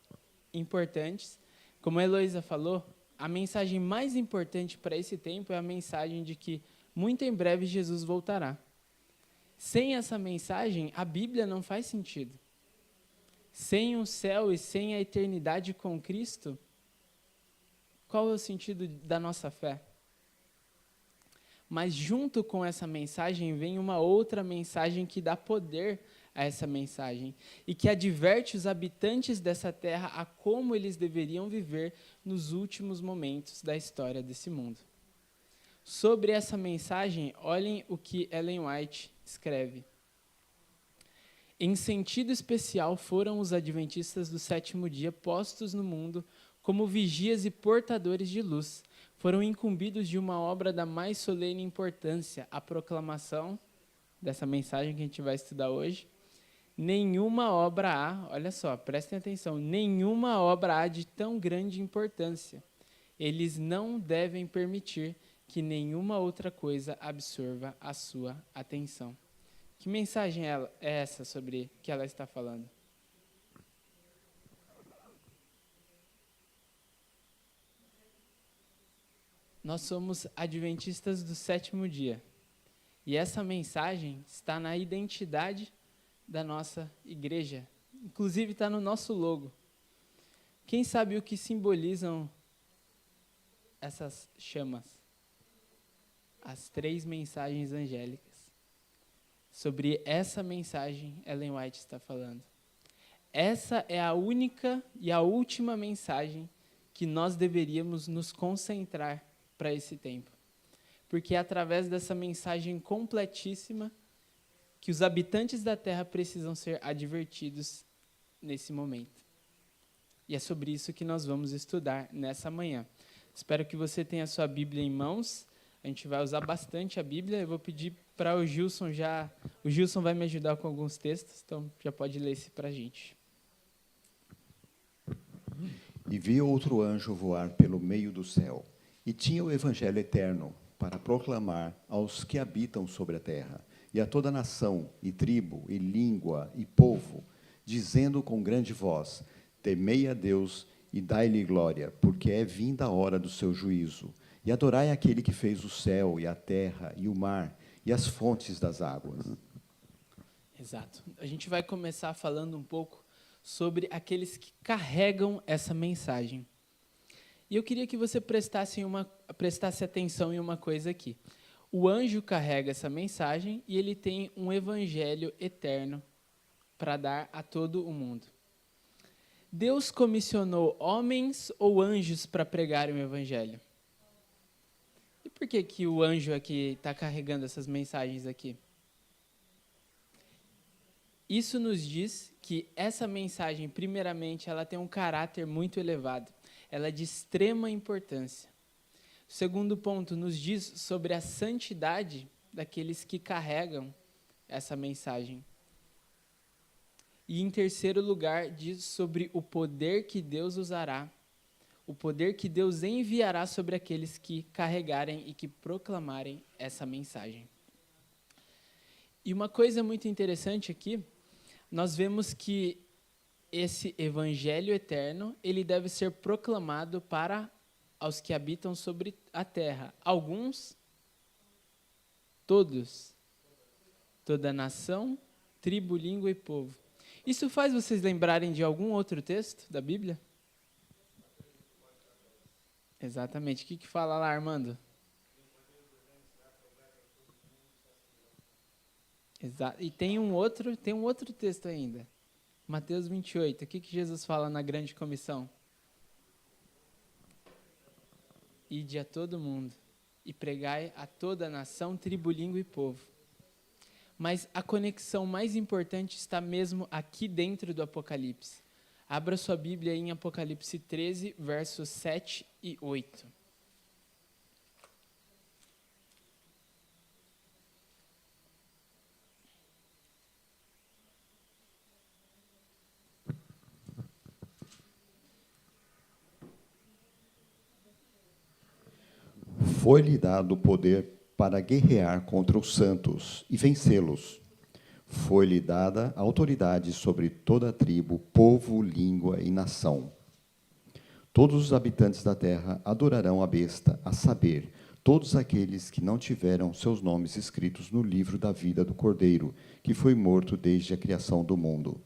[SPEAKER 12] importantes. Como a Heloísa falou, a mensagem mais importante para esse tempo é a mensagem de que muito em breve Jesus voltará. Sem essa mensagem, a Bíblia não faz sentido. Sem o céu e sem a eternidade com Cristo, qual é o sentido da nossa fé? Mas junto com essa mensagem vem uma outra mensagem que dá poder a essa mensagem e que adverte os habitantes dessa terra a como eles deveriam viver nos últimos momentos da história desse mundo. Sobre essa mensagem, olhem o que Ellen White escreve. Em sentido especial foram os adventistas do sétimo dia postos no mundo como vigias e portadores de luz. Foram incumbidos de uma obra da mais solene importância, a proclamação dessa mensagem que a gente vai estudar hoje. Nenhuma obra há, olha só, prestem atenção, nenhuma obra há de tão grande importância. Eles não devem permitir que nenhuma outra coisa absorva a sua atenção. Que mensagem é essa sobre que ela está falando? Nós somos adventistas do sétimo dia. E essa mensagem está na identidade da nossa igreja. Inclusive está no nosso logo. Quem sabe o que simbolizam essas chamas? As 3 mensagens angélicas. Sobre essa mensagem, Ellen White está falando. Essa é a única e a última mensagem que nós deveríamos nos concentrar para esse tempo. Porque é através dessa mensagem completíssima que os habitantes da Terra precisam ser advertidos nesse momento. E é sobre isso que nós vamos estudar nessa manhã. Espero que você tenha a sua Bíblia em mãos. A gente vai usar bastante a Bíblia. Eu vou pedir para o Gilson já... O Gilson vai me ajudar com alguns textos, então já pode ler esse para a gente.
[SPEAKER 8] E vi outro anjo voar pelo meio do céu, e tinha o evangelho eterno para proclamar aos que habitam sobre a terra, e a toda nação, e tribo, e língua, e povo, dizendo com grande voz: temei a Deus e dai-lhe glória, porque é vinda a hora do seu juízo. E adorai aquele que fez o céu, e a terra, e o mar, e as fontes das águas.
[SPEAKER 12] Exato. A gente vai começar falando um pouco sobre aqueles que carregam essa mensagem. E eu queria que você prestasse atenção em uma coisa aqui. O anjo carrega essa mensagem e ele tem um evangelho eterno para dar a todo o mundo. Deus comissionou homens ou anjos para pregarem o evangelho? E por que o anjo aqui está carregando essas mensagens aqui? Isso nos diz que essa mensagem, primeiramente, ela tem um caráter muito elevado. Ela é de extrema importância. O segundo ponto nos diz sobre a santidade daqueles que carregam essa mensagem. E, em terceiro lugar, diz sobre o poder que Deus usará, o poder que Deus enviará sobre aqueles que carregarem e que proclamarem essa mensagem. E uma coisa muito interessante aqui, nós vemos que esse evangelho eterno, ele deve ser proclamado para os que habitam sobre a terra. Alguns, todos, toda nação, tribo, língua e povo. Isso faz vocês lembrarem de algum outro texto da Bíblia? Exatamente. O que fala lá, Armando? Exato. E tem um outro texto ainda. Mateus 28. O que Jesus fala na grande comissão? Ide a todo mundo e pregai a toda a nação, tribo, língua e povo. Mas a conexão mais importante está mesmo aqui dentro do Apocalipse. Abra sua Bíblia em Apocalipse 13, versos 7 e 8.
[SPEAKER 8] Foi-lhe dado o poder para guerrear contra os santos e vencê-los. Foi-lhe dada a autoridade sobre toda a tribo, povo, língua e nação. Todos os habitantes da terra adorarão a besta, a saber, todos aqueles que não tiveram seus nomes escritos no livro da vida do Cordeiro, que foi morto desde a criação do mundo.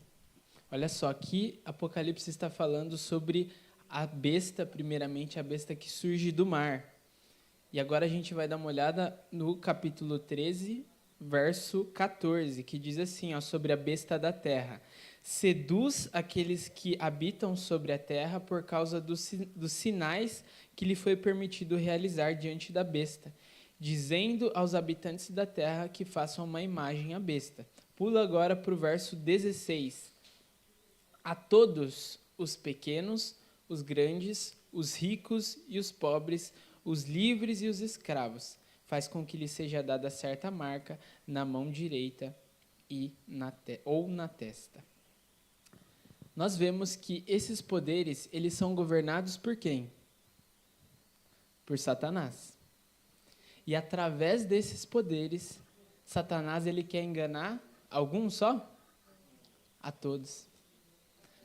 [SPEAKER 12] Olha só, aqui Apocalipse está falando sobre a besta, primeiramente a besta que surge do mar. E agora a gente vai dar uma olhada no capítulo 13, verso 14, que diz assim, ó, sobre a besta da terra. Seduz aqueles que habitam sobre a terra por causa dos sinais que lhe foi permitido realizar diante da besta, dizendo aos habitantes da terra que façam uma imagem à besta. Pula agora para o verso 16. A todos os pequenos, os grandes, os ricos e os pobres, os livres e os escravos, faz com que lhe seja dada certa marca na mão direita ou na testa. Nós vemos que esses poderes, eles são governados por quem? Por Satanás. E através desses poderes, Satanás ele quer enganar alguns só? A todos.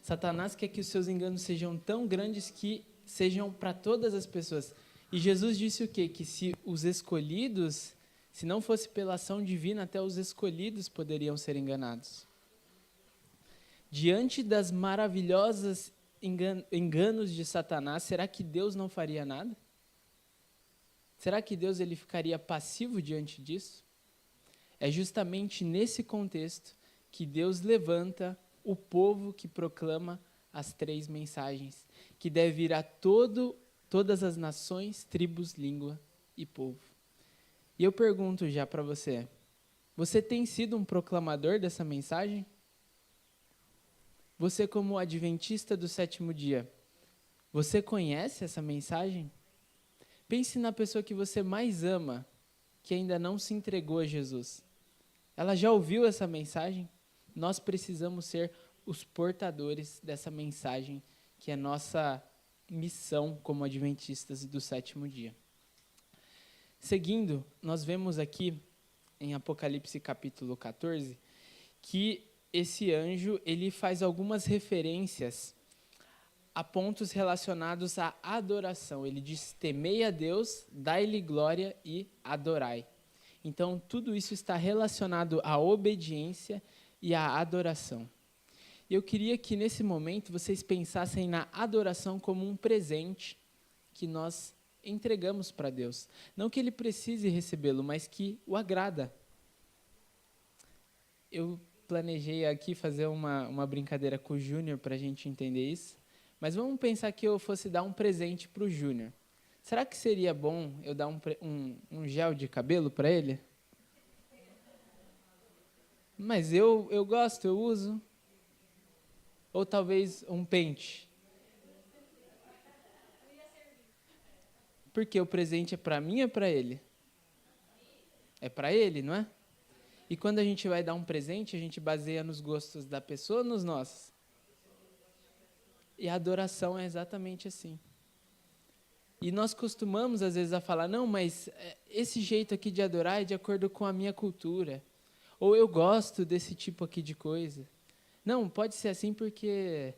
[SPEAKER 12] Satanás quer que os seus enganos sejam tão grandes que sejam para todas as pessoas. E Jesus disse o quê? Que se os escolhidos, se não fosse pela ação divina, até os escolhidos poderiam ser enganados. Diante das maravilhosas enganos de Satanás, será que Deus não faria nada? Será que Deus ele ficaria passivo diante disso? É justamente nesse contexto que Deus levanta o povo que proclama as 3 mensagens, que deve ir a todas as nações, tribos, língua e povo. E eu pergunto já para você, você tem sido um proclamador dessa mensagem? Você como adventista do 7º dia, você conhece essa mensagem? Pense na pessoa que você mais ama, que ainda não se entregou a Jesus. Ela já ouviu essa mensagem? Nós precisamos ser os portadores dessa mensagem, que é nossa missão como adventistas do 7º dia. Seguindo, nós vemos aqui em Apocalipse capítulo 14 que esse anjo ele faz algumas referências a pontos relacionados à adoração. Ele diz: temei a Deus, dai-lhe glória e adorai. Então, tudo isso está relacionado à obediência e à adoração. E eu queria que, nesse momento, vocês pensassem na adoração como um presente que nós entregamos para Deus. Não que Ele precise recebê-lo, mas que o agrada. Eu planejei aqui fazer uma brincadeira com o Júnior para a gente entender isso, mas vamos pensar que eu fosse dar um presente para o Júnior. Será que seria bom eu dar um gel de cabelo para ele? Mas eu gosto, eu uso. Ou talvez um pente. Porque o presente é para mim ou é para ele? É para ele, não é? E quando a gente vai dar um presente, a gente baseia nos gostos da pessoa ou nos nossos? E a adoração é exatamente assim. E nós costumamos, às vezes, a falar, não, mas esse jeito aqui de adorar é de acordo com a minha cultura. Ou eu gosto desse tipo aqui de coisa. Não, pode ser assim porque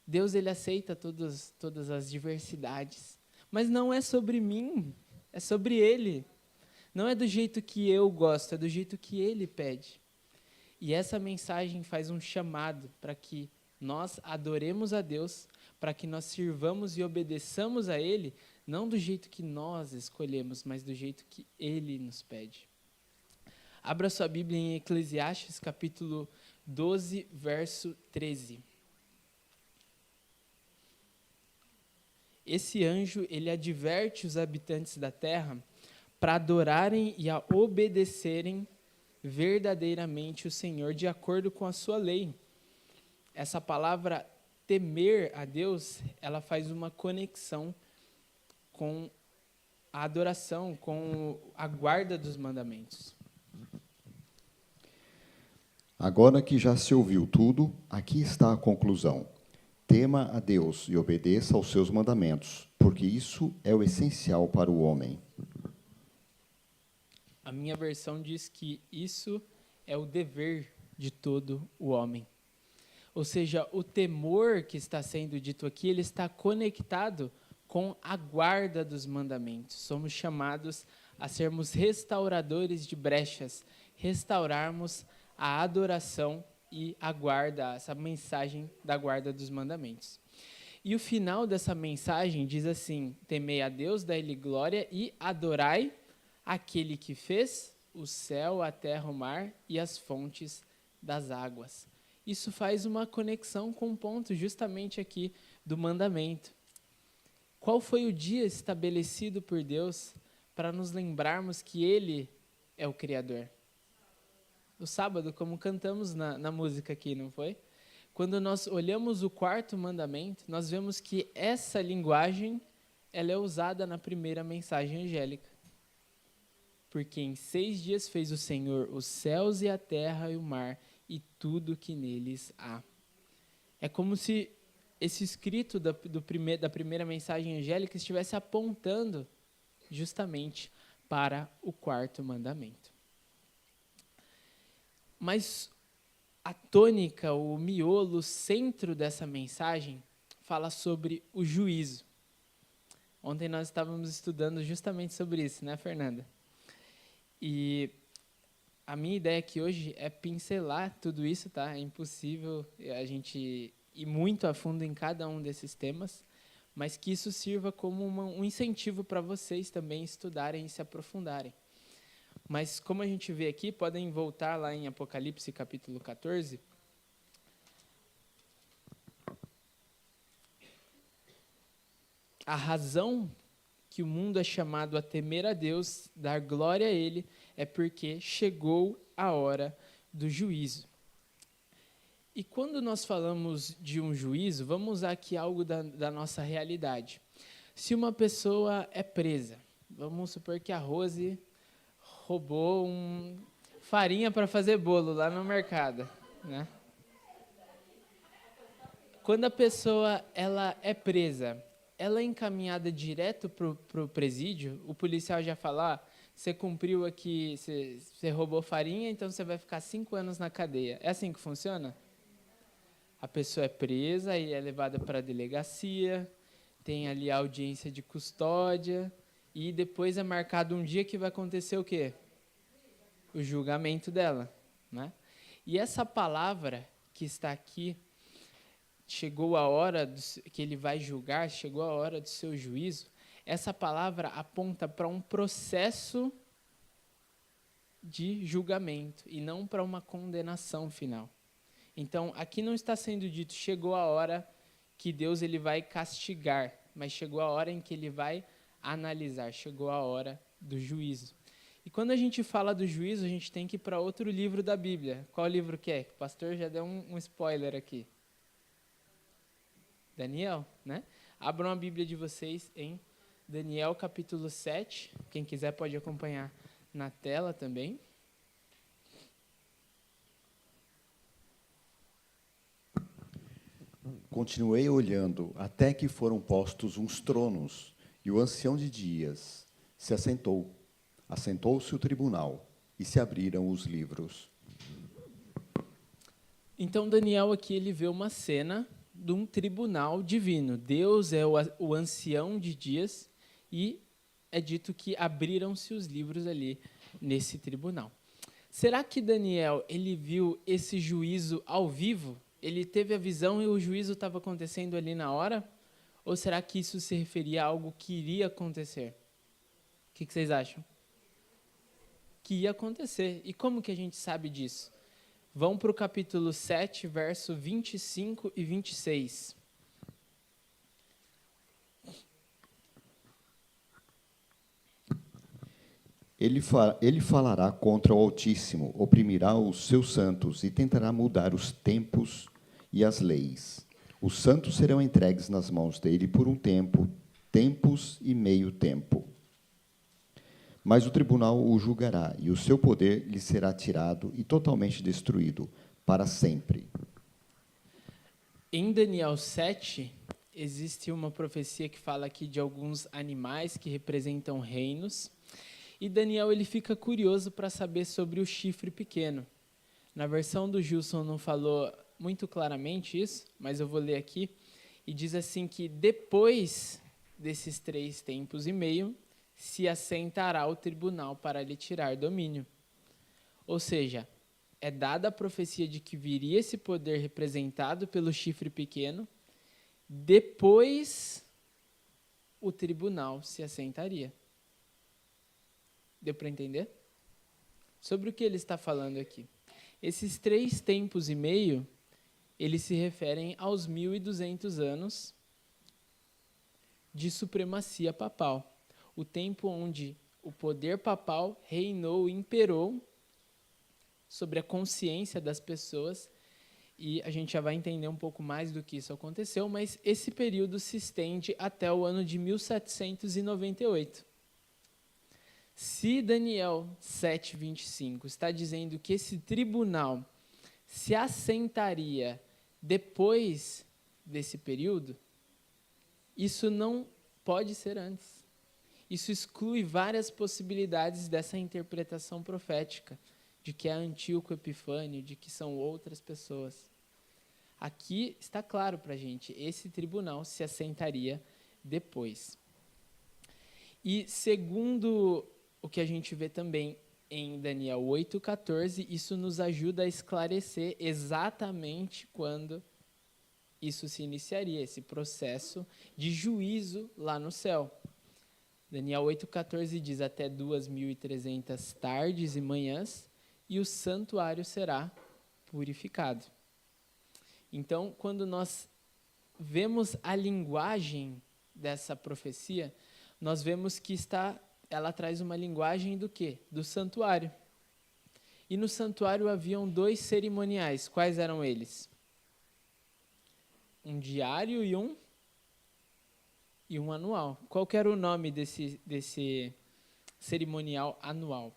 [SPEAKER 12] Deus ele aceita todas as diversidades. Mas não é sobre mim, é sobre Ele. Não é do jeito que eu gosto, é do jeito que Ele pede. E essa mensagem faz um chamado para que nós adoremos a Deus, para que nós sirvamos e obedeçamos a Ele, não do jeito que nós escolhemos, mas do jeito que Ele nos pede. Abra sua Bíblia em Eclesiastes, capítulo 12, verso 13. Esse anjo, ele adverte os habitantes da terra para adorarem e a obedecerem verdadeiramente o Senhor de acordo com a sua lei. Essa palavra temer a Deus, ela faz uma conexão com a adoração, com a guarda dos mandamentos.
[SPEAKER 8] Agora que já se ouviu tudo, aqui está a conclusão. Tema a Deus e obedeça aos seus mandamentos, porque isso é o essencial para o homem.
[SPEAKER 12] A minha versão diz que isso é o dever de todo o homem. Ou seja, o temor que está sendo dito aqui, ele está conectado com a guarda dos mandamentos. Somos chamados a sermos restauradores de brechas, restaurarmos a adoração e a guarda, essa mensagem da guarda dos mandamentos. E o final dessa mensagem diz assim: temei a Deus, dai-lhe glória e adorai aquele que fez o céu, a terra, o mar e as fontes das águas. Isso faz uma conexão com o ponto justamente aqui do mandamento. Qual foi o dia estabelecido por Deus para nos lembrarmos que Ele é o Criador? O sábado, como cantamos na música aqui, não foi? Quando nós olhamos o quarto mandamento, nós vemos que essa linguagem ela é usada na primeira mensagem angélica. Porque em 6 dias fez o Senhor os céus e a terra e o mar e tudo que neles há. É como se esse escrito da primeira mensagem angélica estivesse apontando justamente para o quarto mandamento. Mas a tônica, o miolo, o centro dessa mensagem fala sobre o juízo. Ontem nós estávamos estudando justamente sobre isso, né, Fernanda? E a minha ideia aqui hoje é pincelar tudo isso, tá? É impossível a gente ir muito a fundo em cada um desses temas, mas que isso sirva como um incentivo para vocês também estudarem e se aprofundarem. Mas, como a gente vê aqui, podem voltar lá em Apocalipse, capítulo 14. A razão que o mundo é chamado a temer a Deus, dar glória a Ele, é porque chegou a hora do juízo. E quando nós falamos de um juízo, vamos usar aqui algo da nossa realidade. Se uma pessoa é presa, vamos supor que a Rose roubou farinha para fazer bolo lá no mercado, né? Quando a pessoa ela é presa, ela é encaminhada direto para o presídio, o policial já fala, você cumpriu aqui, você roubou farinha, então você vai ficar 5 anos na cadeia. É assim que funciona? A pessoa é presa e é levada para a delegacia, tem ali a audiência de custódia, e depois é marcado um dia que vai acontecer o quê? O julgamento dela, né? E essa palavra que está aqui, chegou a hora que ele vai julgar, chegou a hora do seu juízo, essa palavra aponta para um processo de julgamento e não para uma condenação final. Então, aqui não está sendo dito, chegou a hora que Deus ele vai castigar, mas chegou a hora em que ele vai analisar, chegou a hora do juízo. E quando a gente fala do juízo, a gente tem que ir para outro livro da Bíblia. Qual livro que é? O pastor já deu um spoiler aqui. Daniel, né? Abram a Bíblia de vocês em Daniel capítulo 7. Quem quiser pode acompanhar na tela também.
[SPEAKER 8] Continuei olhando até que foram postos uns tronos, e o ancião de dias se assentou. Assentou-se o tribunal, e se abriram os livros.
[SPEAKER 12] Então, Daniel aqui ele vê uma cena de um tribunal divino. Deus é o ancião de dias, e é dito que abriram-se os livros ali nesse tribunal. Será que Daniel ele viu esse juízo ao vivo? Ele teve a visão e o juízo estava acontecendo ali na hora? Ou será que isso se referia a algo que iria acontecer? O que vocês acham? que ia acontecer. E como que a gente sabe disso? Vão para o capítulo 7, verso 25 e 26.
[SPEAKER 8] Ele falará contra o Altíssimo, oprimirá os seus santos e tentará mudar os tempos e as leis. Os santos serão entregues nas mãos dele por um tempo, tempos e meio tempo. Mas o tribunal o julgará, e o seu poder lhe será tirado e totalmente destruído, para sempre.
[SPEAKER 12] Em Daniel 7, existe uma profecia que fala aqui de alguns animais que representam reinos. E Daniel ele fica curioso para saber sobre o chifre pequeno. Na versão do Gilson não falou muito claramente isso, mas eu vou ler aqui. E diz assim que depois desses 3 tempos e meio, se assentará o tribunal para lhe tirar domínio. Ou seja, é dada a profecia de que viria esse poder representado pelo chifre pequeno, depois o tribunal se assentaria. Deu para entender? Sobre o que ele está falando aqui. Esses 3 tempos e meio, eles se referem aos 1.200 anos de supremacia papal. O tempo onde o poder papal reinou, imperou sobre a consciência das pessoas, e a gente já vai entender um pouco mais do que isso aconteceu, mas esse período se estende até o ano de 1798. Se Daniel 7:25 está dizendo que esse tribunal se assentaria depois desse período, isso não pode ser antes. Isso exclui várias possibilidades dessa interpretação profética, de que é Antíoco Epifânio, de que são outras pessoas. Aqui está claro para a gente, esse tribunal se assentaria depois. E segundo o que a gente vê também em Daniel 8:14, isso nos ajuda a esclarecer exatamente quando isso se iniciaria, esse processo de juízo lá no céu. Daniel 8:14 diz, até 2.300 tardes e manhãs, e o santuário será purificado. Então, quando nós vemos a linguagem dessa profecia, nós vemos que ela traz uma linguagem do quê? Do santuário. E no santuário haviam 2 cerimoniais. Quais eram eles? Um diário e um anual. Qual que era o nome desse cerimonial anual?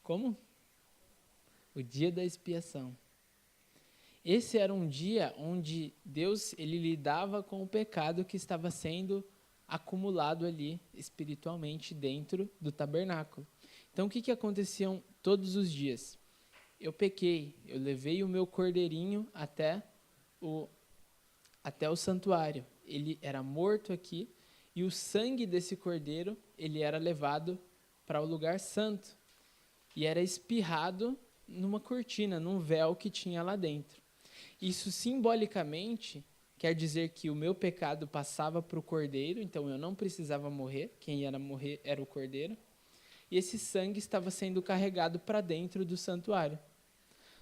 [SPEAKER 12] Como? O dia da expiação. Esse era um dia onde Deus ele lidava com o pecado que estava sendo acumulado ali espiritualmente dentro do tabernáculo. Então, o que acontecia todos os dias? Eu pequei, eu levei o meu cordeirinho até o santuário. Ele era morto aqui e o sangue desse cordeiro ele era levado para o lugar santo e era espirrado numa cortina, num véu que tinha lá dentro. Isso simbolicamente quer dizer que o meu pecado passava para o cordeiro, então eu não precisava morrer, quem ia morrer era o cordeiro, e esse sangue estava sendo carregado para dentro do santuário.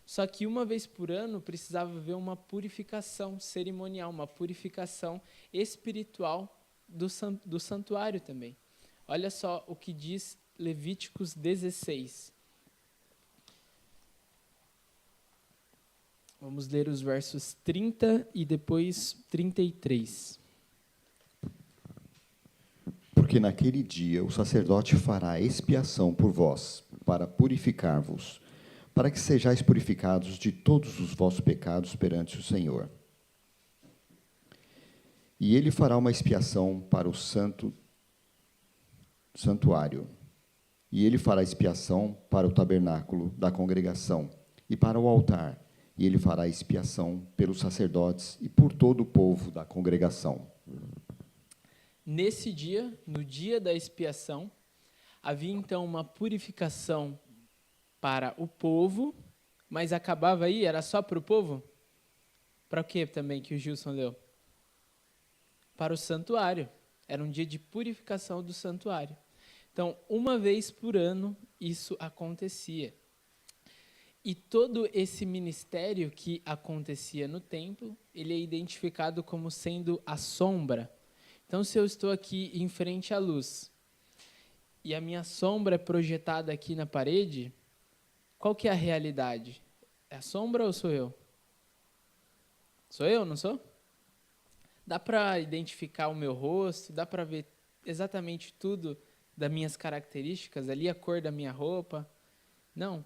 [SPEAKER 12] Só que uma vez por ano precisava haver uma purificação cerimonial, uma purificação espiritual do santuário também. Olha só o que diz Levíticos 16. Vamos ler os versos 30 e depois 33.
[SPEAKER 8] Porque naquele dia o sacerdote fará expiação por vós, para purificar-vos, para que sejais purificados de todos os vossos pecados perante o Senhor. E ele fará uma expiação para o santuário. E ele fará expiação para o tabernáculo da congregação e para o altar. E ele fará expiação pelos sacerdotes e por todo o povo da congregação.
[SPEAKER 12] Nesse dia, no dia da expiação, havia então uma purificação para o povo, mas acabava aí, era só para o povo? Para o que também que o Gilson leu? Para o santuário. Era um dia de purificação do santuário. Então, uma vez por ano, isso acontecia. E todo esse ministério que acontecia no templo, ele é identificado como sendo a sombra. Então, se eu estou aqui em frente à luz, e a minha sombra é projetada aqui na parede, qual que é a realidade? É a sombra ou sou eu? Sou eu, não sou? Dá para identificar o meu rosto, dá para ver exatamente tudo das minhas características, ali a cor da minha roupa? Não.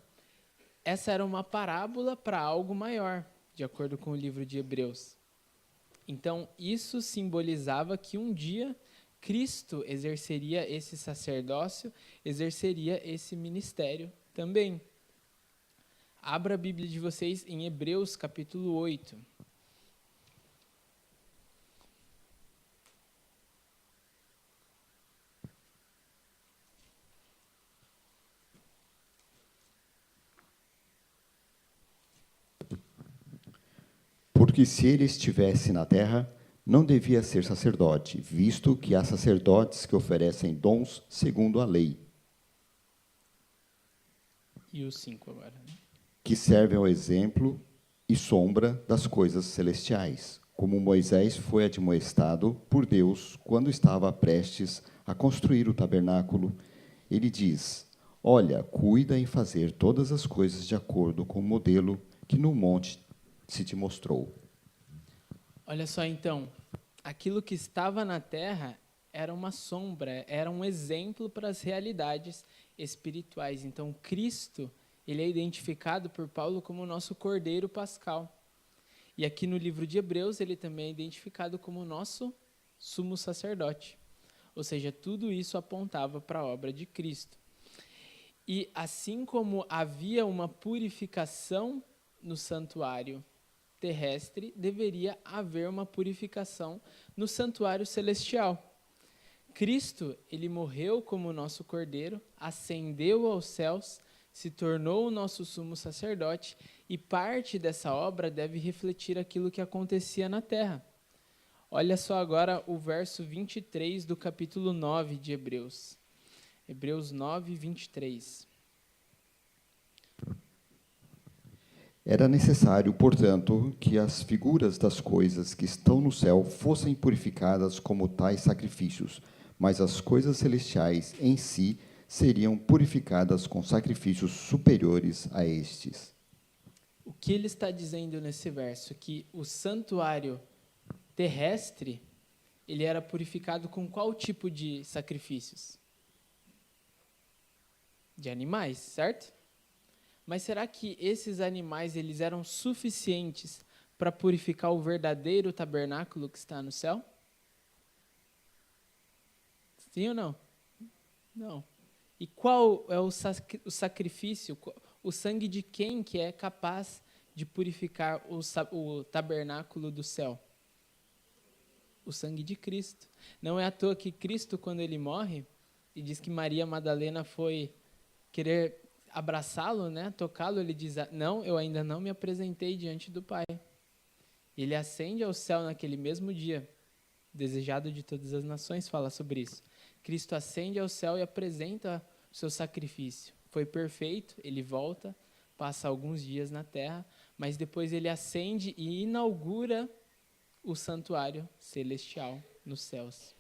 [SPEAKER 12] Essa era uma parábola para algo maior, de acordo com o livro de Hebreus. Então, isso simbolizava que um dia Cristo exerceria esse sacerdócio, exerceria esse ministério também. Abra a Bíblia de vocês em Hebreus, capítulo 8.
[SPEAKER 8] Porque se ele estivesse na terra, não devia ser sacerdote, visto que há sacerdotes que oferecem dons segundo a lei,
[SPEAKER 12] E o 5 agora. Né?
[SPEAKER 8] que servem ao exemplo e sombra das coisas celestiais, como Moisés foi admoestado por Deus quando estava prestes a construir o tabernáculo. Ele diz: olha, cuida em fazer todas as coisas de acordo com o modelo que no monte se te mostrou.
[SPEAKER 12] Olha só, então, aquilo que estava na terra era uma sombra, era um exemplo para as realidades espirituais. Então, Cristo, ele é identificado por Paulo como o nosso Cordeiro Pascal. E aqui no livro de Hebreus, ele também é identificado como o nosso sumo sacerdote. Ou seja, tudo isso apontava para a obra de Cristo. E assim como havia uma purificação no santuário terrestre, deveria haver uma purificação no santuário celestial. Cristo, ele morreu como nosso cordeiro, ascendeu aos céus, se tornou o nosso sumo sacerdote, e parte dessa obra deve refletir aquilo que acontecia na terra. Olha só agora o verso 23 do capítulo 9 de Hebreus. Hebreus 9, 23.
[SPEAKER 8] Era necessário, portanto, que as figuras das coisas que estão no céu fossem purificadas como tais sacrifícios, mas as coisas celestiais em si seriam purificadas com sacrifícios superiores a estes.
[SPEAKER 12] O que ele está dizendo nesse verso? Que o santuário terrestre, ele era purificado com qual tipo de sacrifícios? De animais, certo? Mas será que esses animais eles eram suficientes para purificar o verdadeiro tabernáculo que está no céu? Sim ou não? Não. E qual é o sacrifício, o sangue de quem que é capaz de purificar o tabernáculo do céu? O sangue de Cristo. Não é à toa que Cristo, quando ele morre, e diz que Maria Madalena foi querer abraçá-lo, né, tocá-lo, ele diz: não, eu ainda não me apresentei diante do Pai. Ele ascende ao céu naquele mesmo dia, desejado de todas as nações, fala sobre isso. Cristo ascende ao céu e apresenta o seu sacrifício. Foi perfeito, ele volta, passa alguns dias na terra, mas depois ele ascende e inaugura o santuário celestial nos céus.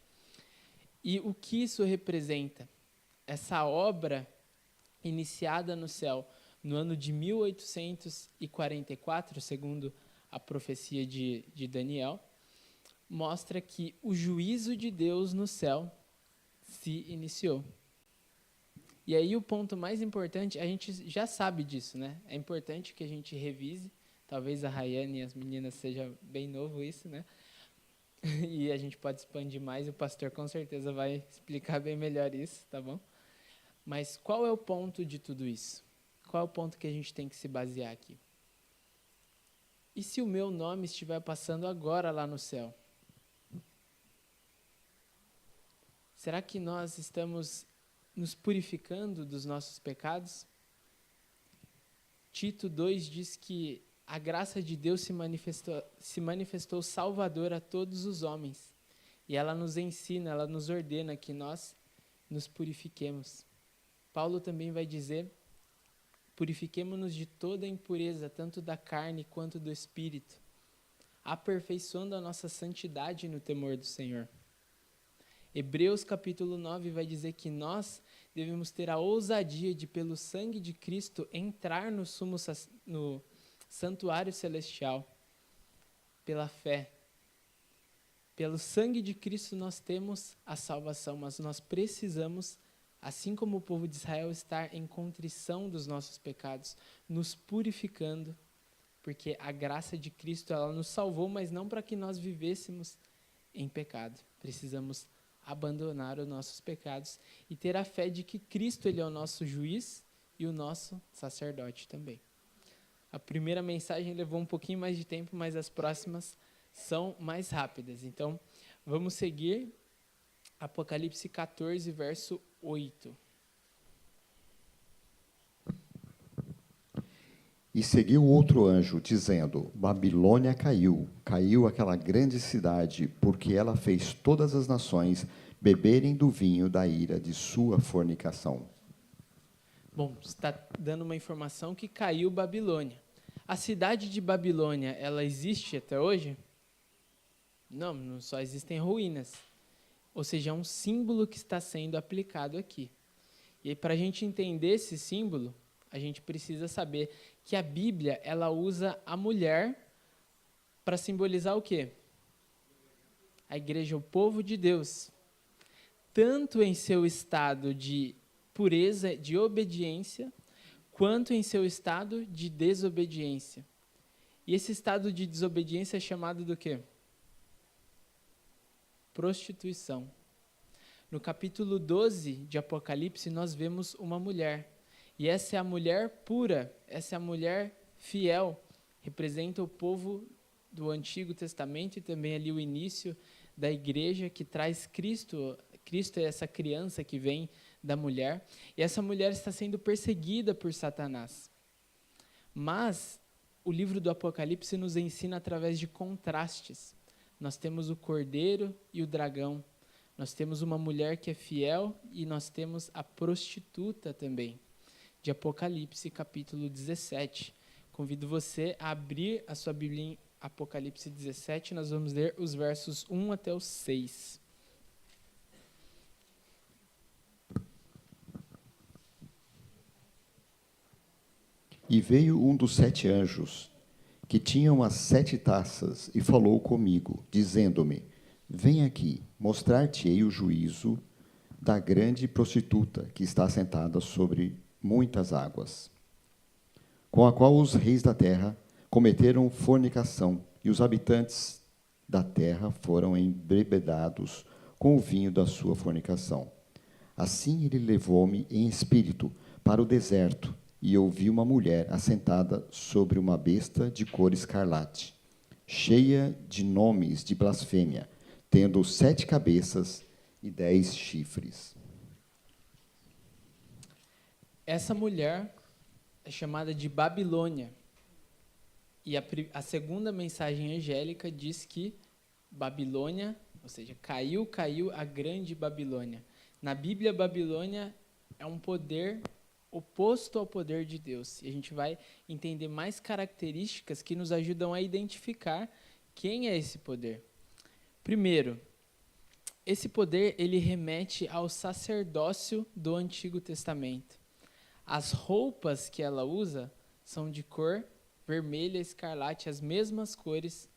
[SPEAKER 12] E o que isso representa? Essa obra iniciada no céu no ano de 1844, segundo a profecia de Daniel, mostra que o juízo de Deus no céu se iniciou. E aí o ponto mais importante, a gente já sabe disso, né? É importante que a gente revise, talvez a Rayane e as meninas seja bem novo isso, né? E a gente pode expandir mais, o pastor com certeza vai explicar bem melhor isso, tá bom? Mas qual é o ponto de tudo isso? Qual é o ponto que a gente tem que se basear aqui? E se o meu nome estiver passando agora lá no céu? Será que nós estamos nos purificando dos nossos pecados? Tito 2 diz que a graça de Deus se manifestou salvadora a todos os homens. E ela nos ensina, ela nos ordena que nós nos purifiquemos. Paulo também vai dizer: purifiquemo-nos de toda impureza, tanto da carne quanto do espírito, aperfeiçoando a nossa santidade no temor do Senhor. Hebreus capítulo 9 vai dizer que nós devemos ter a ousadia de, pelo sangue de Cristo, entrar no santuário celestial, pela fé. Pelo sangue de Cristo nós temos a salvação, mas nós precisamos, assim como o povo de Israel, estar em contrição dos nossos pecados, nos purificando, porque a graça de Cristo, ela nos salvou, mas não para que nós vivêssemos em pecado. Precisamos abandonar os nossos pecados e ter a fé de que Cristo, ele é o nosso juiz e o nosso sacerdote também. A primeira mensagem levou um pouquinho mais de tempo, mas as próximas são mais rápidas. Então, vamos seguir Apocalipse 14, verso 8.
[SPEAKER 8] E seguiu outro anjo, dizendo: Babilônia caiu, caiu aquela grande cidade, porque ela fez todas as nações beberem do vinho da ira de sua fornicação.
[SPEAKER 12] Bom, está dando uma informação que caiu Babilônia. A cidade de Babilônia, ela existe até hoje? Não, só existem ruínas. Ou seja, é um símbolo que está sendo aplicado aqui. E aí, para a gente entender esse símbolo, a gente precisa saber que a Bíblia, ela usa a mulher para simbolizar o quê? A igreja, o povo de Deus. Tanto em seu estado de pureza, de obediência, quanto em seu estado de desobediência. E esse estado de desobediência é chamado do quê? Prostituição. No capítulo 12 de Apocalipse, nós vemos uma mulher. E essa é a mulher pura, essa é a mulher fiel, representa o povo do Antigo Testamento e também ali o início da igreja que traz Cristo. Cristo é essa criança que vem da mulher. E essa mulher está sendo perseguida por Satanás. Mas o livro do Apocalipse nos ensina através de contrastes. Nós temos o cordeiro e o dragão. Nós temos uma mulher que é fiel e nós temos a prostituta também, de Apocalipse, capítulo 17. Convido você a abrir a sua Bíblia em Apocalipse 17. Nós vamos ler os versos 1 até os 6.
[SPEAKER 8] E veio um dos 7 anjos, que tinham as 7 taças, e falou comigo, dizendo-me: Vem aqui, mostrar-te-ei o juízo da grande prostituta, que está sentada sobre muitas águas, com a qual os reis da terra cometeram fornicação, e os habitantes da terra foram embebedados com o vinho da sua fornicação. Assim ele levou-me em espírito para o deserto, e eu vi uma mulher assentada sobre uma besta de cor escarlate, cheia de nomes de blasfêmia, tendo 7 cabeças e 10 chifres.
[SPEAKER 12] Essa mulher é chamada de Babilônia. E a segunda mensagem angélica diz que Babilônia, ou seja, caiu a grande Babilônia. Na Bíblia, Babilônia é um poder oposto ao poder de Deus. E a gente vai entender mais características que nos ajudam a identificar quem é esse poder. Primeiro, esse poder ele remete ao sacerdócio do Antigo Testamento. As roupas que ela usa são de cor vermelha, escarlate, as mesmas cores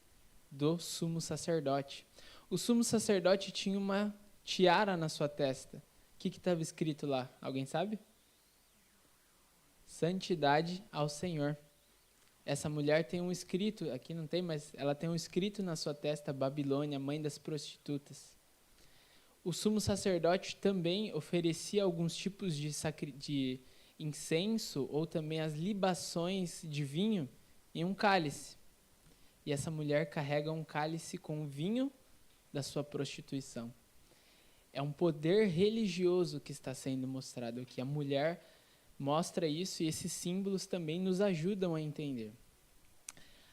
[SPEAKER 12] do sumo sacerdote. O sumo sacerdote tinha uma tiara na sua testa. O que estava escrito lá? Alguém sabe? Santidade ao Senhor. Essa mulher tem um escrito, aqui não tem, mas ela tem um escrito na sua testa, Babilônia, mãe das prostitutas. O sumo sacerdote também oferecia alguns tipos de incenso ou também as libações de vinho em um cálice. E essa mulher carrega um cálice com o vinho da sua prostituição. É um poder religioso que está sendo mostrado aqui. A mulher mostra isso e esses símbolos também nos ajudam a entender.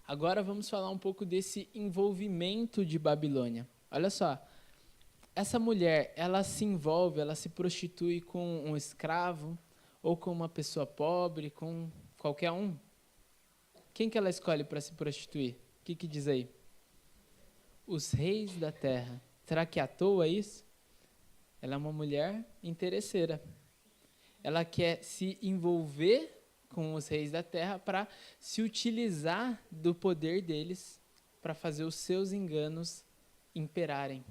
[SPEAKER 12] Agora vamos falar um pouco desse envolvimento de Babilônia. Olha só, essa mulher, ela se envolve, ela se prostitui com um escravo ou com uma pessoa pobre, com qualquer um? Quem que ela escolhe para se prostituir? O que diz aí? Os reis da terra. Será que é à toa isso? Ela é uma mulher interesseira. Ela quer se envolver com os reis da terra para se utilizar do poder deles para fazer os seus enganos imperarem.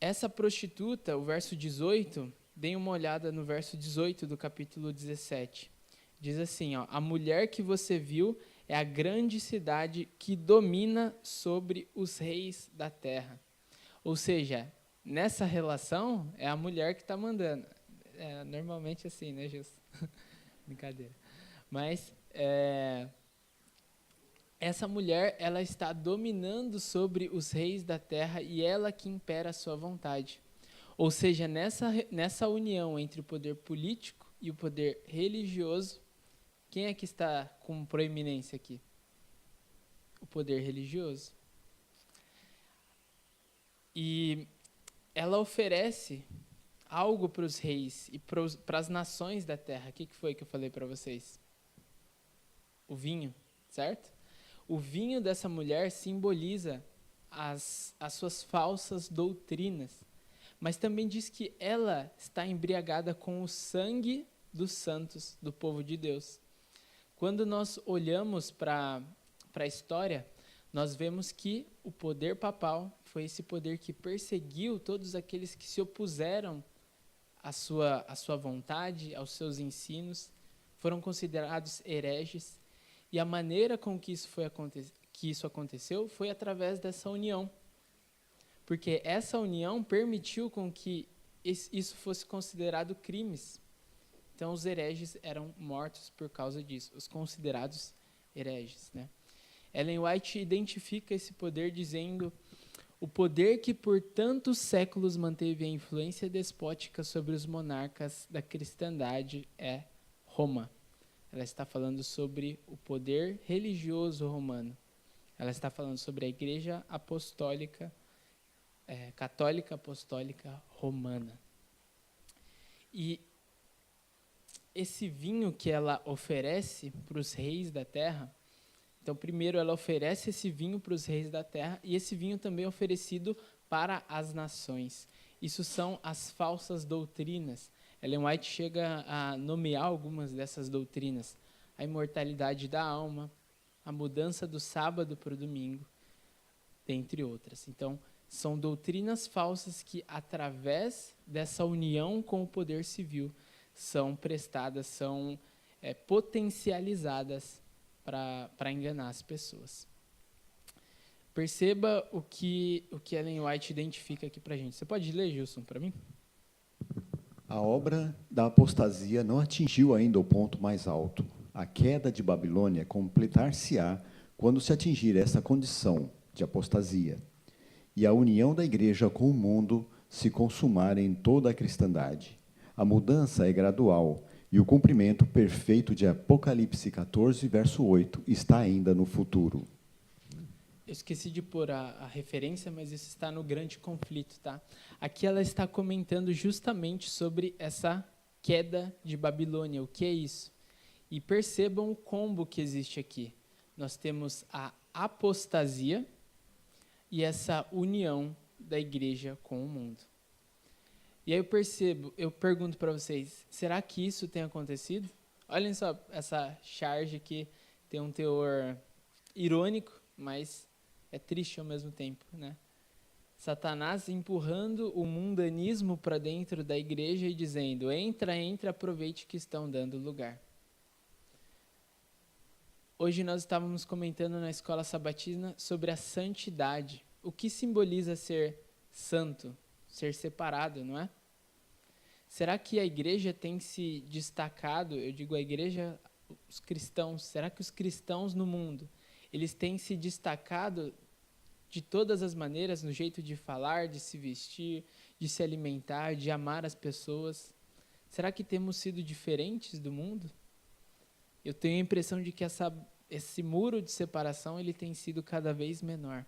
[SPEAKER 12] Essa prostituta, o verso 18, deem uma olhada no verso 18 do capítulo 17. Diz assim, ó, a mulher que você viu é a grande cidade que domina sobre os reis da terra. Ou seja, nessa relação é a mulher que está mandando. É, normalmente assim, né, Gilson? Brincadeira. Mas essa mulher, ela está dominando sobre os reis da terra e ela que impera a sua vontade. Ou seja, nessa união entre o poder político e o poder religioso, quem é que está com proeminência aqui? O poder religioso. E ela oferece algo para os reis e para as nações da terra. O que foi que eu falei para vocês? O vinho, certo? O vinho dessa mulher simboliza as suas falsas doutrinas, mas também diz que ela está embriagada com o sangue dos santos, do povo de Deus. Quando nós olhamos para a história, nós vemos que o poder papal foi esse poder que perseguiu todos aqueles que se opuseram à sua vontade, aos seus ensinos, foram considerados hereges, e a maneira com que isso aconteceu foi através dessa união. Porque essa união permitiu com que isso fosse considerado crimes. Então, os hereges eram mortos por causa disso, os considerados hereges, né? Ellen White identifica esse poder dizendo: o poder que por tantos séculos manteve a influência despótica sobre os monarcas da cristandade é Roma. Ela está falando sobre o poder religioso romano. Ela está falando sobre a Igreja Apostólica, Católica Apostólica Romana. E esse vinho que ela oferece para os reis da terra, então, primeiro ela oferece esse vinho para os reis da terra, e esse vinho também é oferecido para as nações. Isso são as falsas doutrinas. Ellen White chega a nomear algumas dessas doutrinas: a imortalidade da alma, a mudança do sábado para o domingo, dentre outras. Então, são doutrinas falsas que, através dessa união com o poder civil, são prestadas, são potencializadas para enganar as pessoas. Perceba o que Ellen White identifica aqui para a gente. Você pode ler, Gilson, para mim?
[SPEAKER 8] A obra da apostasia não atingiu ainda o ponto mais alto. A queda de Babilônia completar-se-á quando se atingir essa condição de apostasia, e a união da Igreja com o mundo se consumar em toda a cristandade. A mudança é gradual, e o cumprimento perfeito de Apocalipse 14, verso 8, está ainda no futuro.
[SPEAKER 12] Eu esqueci de pôr a referência, mas isso está no Grande Conflito, tá? Aqui ela está comentando justamente sobre essa queda de Babilônia. O que é isso? E percebam o combo que existe aqui. Nós temos a apostasia e essa união da igreja com o mundo. E aí eu pergunto para vocês, será que isso tem acontecido? Olhem só essa charge que tem um teor irônico, mas é triste ao mesmo tempo, né? Satanás empurrando o mundanismo para dentro da igreja e dizendo: entra, aproveite que estão dando lugar. Hoje nós estávamos comentando na escola sabatina sobre a santidade. O que simboliza ser santo? Ser separado, não é? Será que a igreja tem se destacado, eu digo a igreja, os cristãos, será que os cristãos no mundo, eles têm se destacado de todas as maneiras, no jeito de falar, de se vestir, de se alimentar, de amar as pessoas? Será que temos sido diferentes do mundo? Eu tenho a impressão de que esse muro de separação ele tem sido cada vez menor.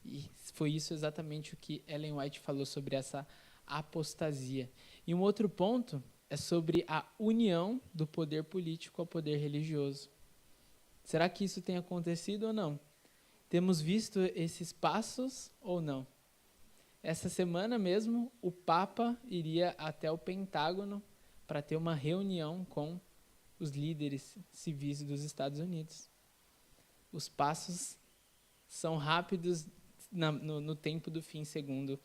[SPEAKER 12] E foi isso exatamente o que Ellen White falou sobre essa apostasia. E um outro ponto é sobre a união do poder político ao poder religioso. Será que isso tem acontecido ou não? Temos visto esses passos ou não? Essa semana mesmo, o Papa iria até o Pentágono para ter uma reunião com os líderes civis dos Estados Unidos. Os passos são rápidos no tempo do fim, segundo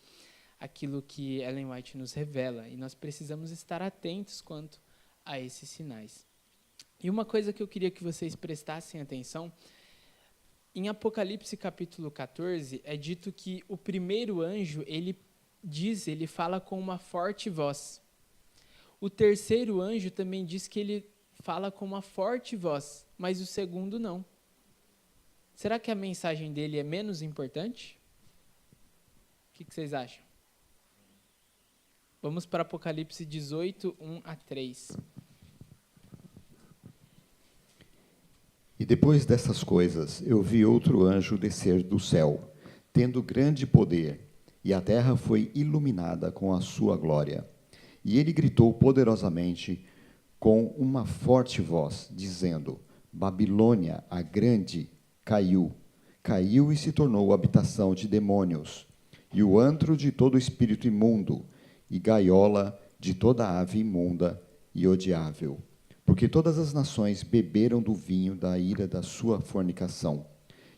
[SPEAKER 12] aquilo que Ellen White nos revela. E nós precisamos estar atentos quanto a esses sinais. E uma coisa que eu queria que vocês prestassem atenção, em Apocalipse capítulo 14, é dito que o primeiro anjo, ele fala com uma forte voz. O terceiro anjo também diz que ele fala com uma forte voz, mas o segundo não. Será que a mensagem dele é menos importante? O que vocês acham? Vamos para Apocalipse 18, 1 a 3.
[SPEAKER 8] E depois dessas coisas, eu vi outro anjo descer do céu, tendo grande poder, e a terra foi iluminada com a sua glória. E ele gritou poderosamente com uma forte voz, dizendo: Babilônia, a grande, caiu e se tornou habitação de demônios, e o antro de todo espírito imundo, e gaiola de toda ave imunda e odiável. Porque todas as nações beberam do vinho da ira da sua fornicação,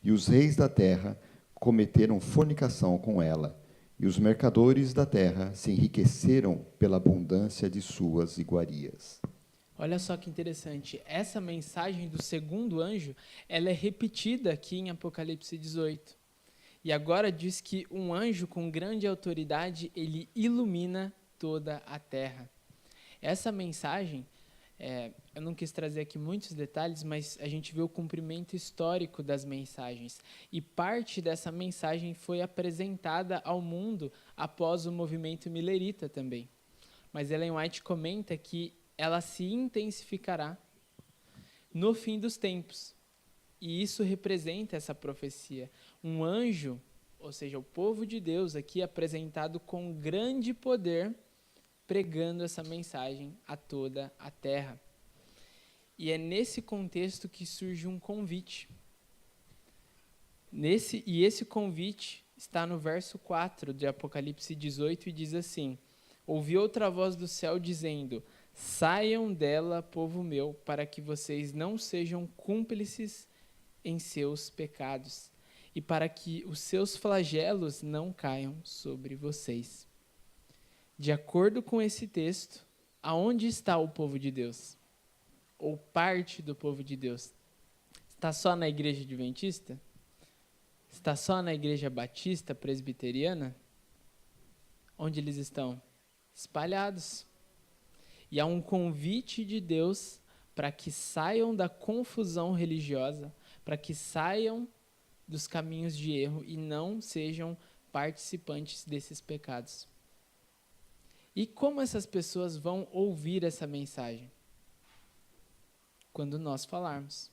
[SPEAKER 8] e os reis da terra cometeram fornicação com ela, e os mercadores da terra se enriqueceram pela abundância de suas iguarias.
[SPEAKER 12] Olha só que interessante, essa mensagem do segundo anjo, ela é repetida aqui em Apocalipse 18. E agora diz que um anjo com grande autoridade, ele ilumina toda a terra. Essa mensagem, eu não quis trazer aqui muitos detalhes, mas a gente vê o cumprimento histórico das mensagens. E parte dessa mensagem foi apresentada ao mundo após o movimento milerita também. Mas Ellen White comenta que ela se intensificará no fim dos tempos. E isso representa essa profecia. Um anjo, ou seja, o povo de Deus aqui apresentado com grande poder, pregando essa mensagem a toda a terra. E é nesse contexto que surge um convite. Esse convite está no verso 4 de Apocalipse 18 e diz assim: ouvi outra voz do céu dizendo: saiam dela, povo meu, para que vocês não sejam cúmplices em seus pecados, e para que os seus flagelos não caiam sobre vocês. De acordo com esse texto, aonde está o povo de Deus? Ou parte do povo de Deus? Está só na igreja adventista? Está só na igreja batista, presbiteriana? Onde eles estão? Espalhados. E há um convite de Deus para que saiam da confusão religiosa, para que saiam dos caminhos de erro e não sejam participantes desses pecados. E como essas pessoas vão ouvir essa mensagem? Quando nós falarmos.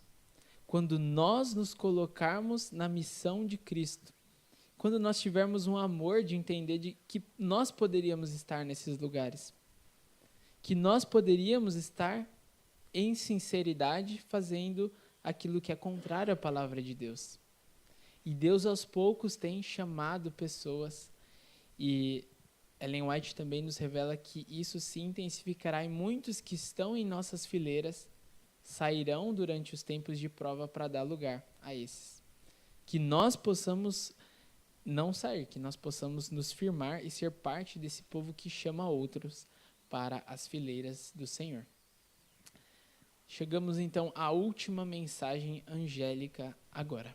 [SPEAKER 12] Quando nós nos colocarmos na missão de Cristo. Quando nós tivermos um amor de entender de que nós poderíamos estar nesses lugares. Que nós poderíamos estar em sinceridade fazendo aquilo que é contrário à palavra de Deus. E Deus aos poucos tem chamado pessoas, e Ellen White também nos revela que isso se intensificará, e muitos que estão em nossas fileiras sairão durante os tempos de prova para dar lugar a esses. Que nós possamos não sair, que nós possamos nos firmar e ser parte desse povo que chama outros para as fileiras do Senhor. Chegamos então à última mensagem angélica agora.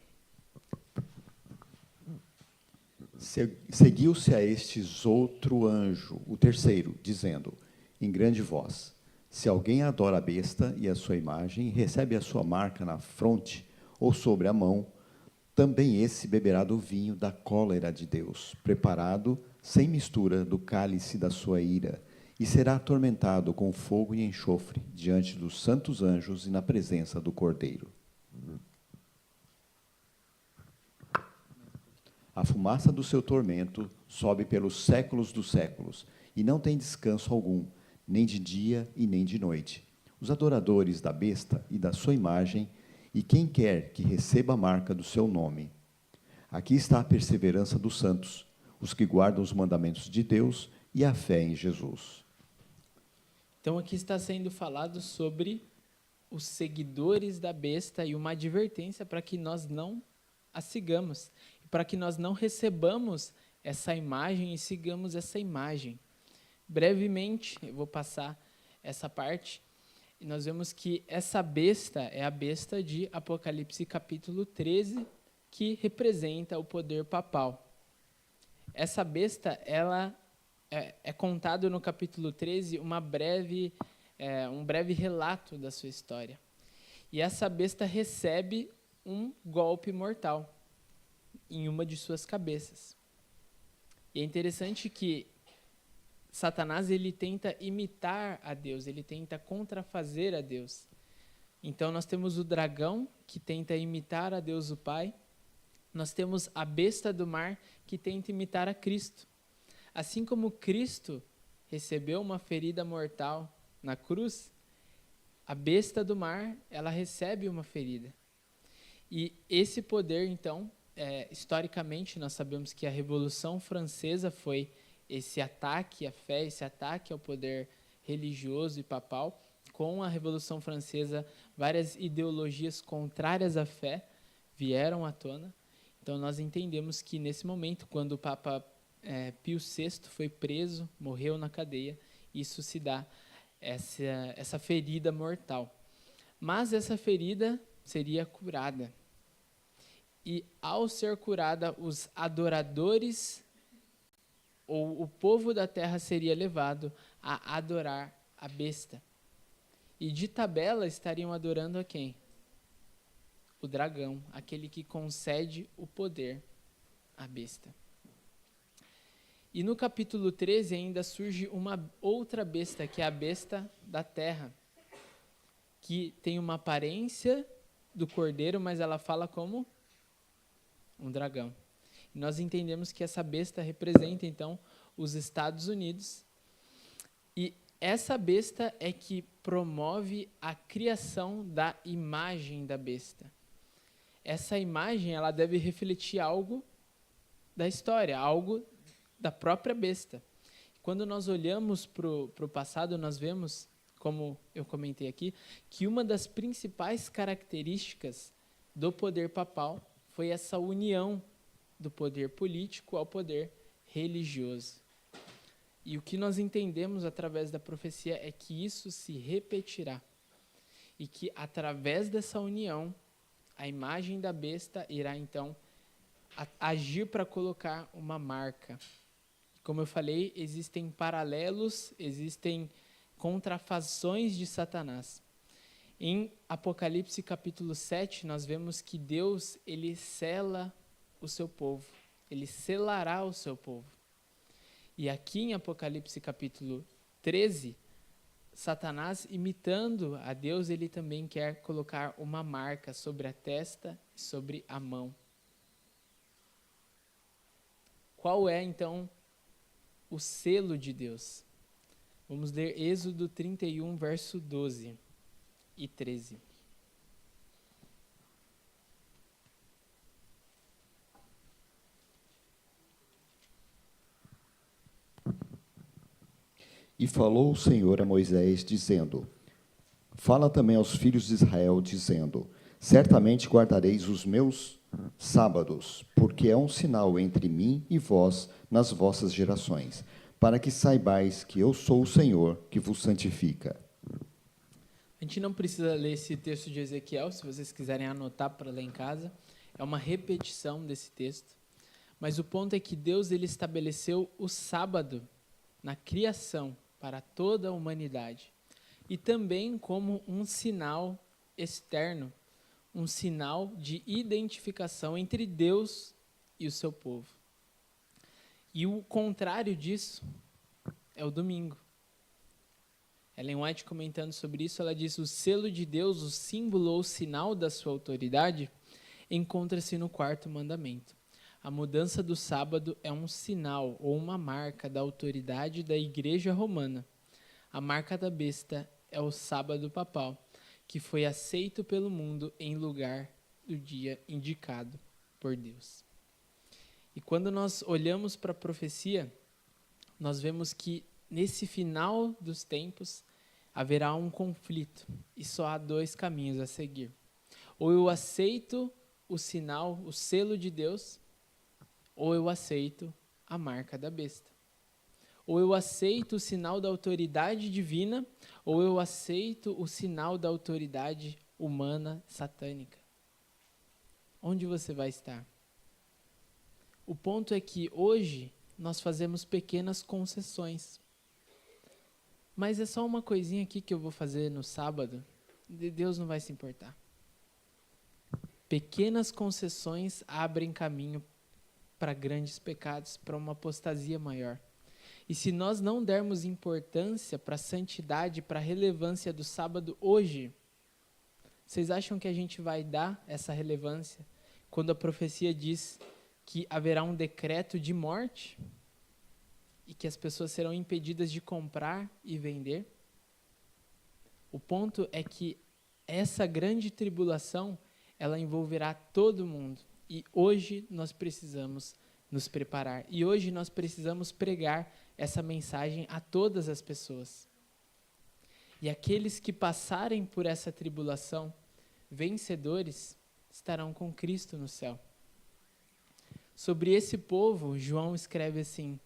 [SPEAKER 8] Seguiu-se a estes outro anjo, o terceiro, dizendo, em grande voz: se alguém adora a besta e a sua imagem, e recebe a sua marca na fronte ou sobre a mão, também esse beberá do vinho da cólera de Deus, preparado, sem mistura, do cálice da sua ira, e será atormentado com fogo e enxofre diante dos santos anjos e na presença do Cordeiro. A A fumaça do seu tormento sobe pelos séculos dos séculos, e não tem descanso algum, nem de dia e nem de noite. Os adoradores da besta e da sua imagem, e quem quer que receba a marca do seu nome. Aqui está a perseverança dos santos, os que guardam os mandamentos de Deus e a fé em Jesus.
[SPEAKER 12] Então aqui está sendo falado sobre os seguidores da besta e uma advertência para que nós não a sigamos, para que nós não recebamos essa imagem e sigamos essa imagem. Brevemente, eu vou passar essa parte, e nós vemos que essa besta é a besta de Apocalipse capítulo 13, que representa o poder papal. Essa besta, ela é contado no capítulo 13 um breve relato da sua história. E essa besta recebe um golpe mortal em uma de suas cabeças. E é interessante que Satanás ele tenta imitar a Deus, ele tenta contrafazer a Deus. Então nós temos o dragão que tenta imitar a Deus o Pai. Nós temos a besta do mar que tenta imitar a Cristo. Assim como Cristo recebeu uma ferida mortal na cruz, a besta do mar, ela recebe uma ferida. E esse poder, então, historicamente, nós sabemos que a Revolução Francesa foi esse ataque à fé, esse ataque ao poder religioso e papal. Com a Revolução Francesa, várias ideologias contrárias à fé vieram à tona. Então, nós entendemos que, nesse momento, quando o Papa Pio VI foi preso, morreu na cadeia, isso se dá essa ferida mortal. Mas essa ferida seria curada. E, ao ser curada, os adoradores, ou o povo da terra seria levado a adorar a besta. E, de tabela, estariam adorando a quem? O dragão, aquele que concede o poder à besta. E no capítulo 13 ainda surge uma outra besta, que é a besta da terra, que tem uma aparência do cordeiro, mas ela fala como um dragão. E nós entendemos que essa besta representa, então, os Estados Unidos. E essa besta é que promove a criação da imagem da besta. Essa imagem ela deve refletir algo da história, algo da própria besta. Quando nós olhamos para o passado, nós vemos, como eu comentei aqui, que uma das principais características do poder papal foi essa união do poder político ao poder religioso. E o que nós entendemos através da profecia é que isso se repetirá. E que, através dessa união, a imagem da besta irá, então, agir para colocar uma marca. Como eu falei, existem paralelos, existem contrafações de Satanás. Em Apocalipse capítulo 7, nós vemos que Deus, ele sela o seu povo. Ele selará o seu povo. E aqui em Apocalipse capítulo 13, Satanás, imitando a Deus, ele também quer colocar uma marca sobre a testa e sobre a mão. Qual é, então, o selo de Deus? Vamos ler Êxodo 31, verso 12 e 13.
[SPEAKER 8] E falou o Senhor a Moisés, dizendo: Fala também aos filhos de Israel, dizendo: Certamente guardareis os meus sábados, porque é um sinal entre mim e vós nas vossas gerações, para que saibais que eu sou o Senhor que vos santifica.
[SPEAKER 12] A gente não precisa ler esse texto de Ezequiel, se vocês quiserem anotar para ler em casa. É uma repetição desse texto. Mas o ponto é que Deus ele estabeleceu o sábado na criação para toda a humanidade. E também como um sinal externo, um sinal de identificação entre Deus e o seu povo. E o contrário disso é o domingo. Ellen White, comentando sobre isso, ela diz: o selo de Deus, o símbolo ou sinal da sua autoridade, encontra-se no quarto mandamento. A mudança do sábado é um sinal ou uma marca da autoridade da Igreja Romana. A marca da besta é o sábado papal, que foi aceito pelo mundo em lugar do dia indicado por Deus. E quando nós olhamos para a profecia, nós vemos que nesse final dos tempos haverá um conflito e só há 2 caminhos a seguir. Ou eu aceito o sinal, o selo de Deus, ou eu aceito a marca da besta. Ou eu aceito o sinal da autoridade divina, ou eu aceito o sinal da autoridade humana satânica. Onde você vai estar? O ponto é que hoje nós fazemos pequenas concessões. Mas é só uma coisinha aqui que eu vou fazer no sábado. Deus não vai se importar. Pequenas concessões abrem caminho para grandes pecados, para uma apostasia maior. E se nós não dermos importância para a santidade, para a relevância do sábado hoje, vocês acham que a gente vai dar essa relevância quando a profecia diz que haverá um decreto de morte e que as pessoas serão impedidas de comprar e vender? O ponto é que essa grande tribulação, ela envolverá todo mundo. E hoje nós precisamos nos preparar. E hoje nós precisamos pregar essa mensagem a todas as pessoas. E aqueles que passarem por essa tribulação, vencedores, estarão com Cristo no céu. Sobre esse povo, João escreve assim: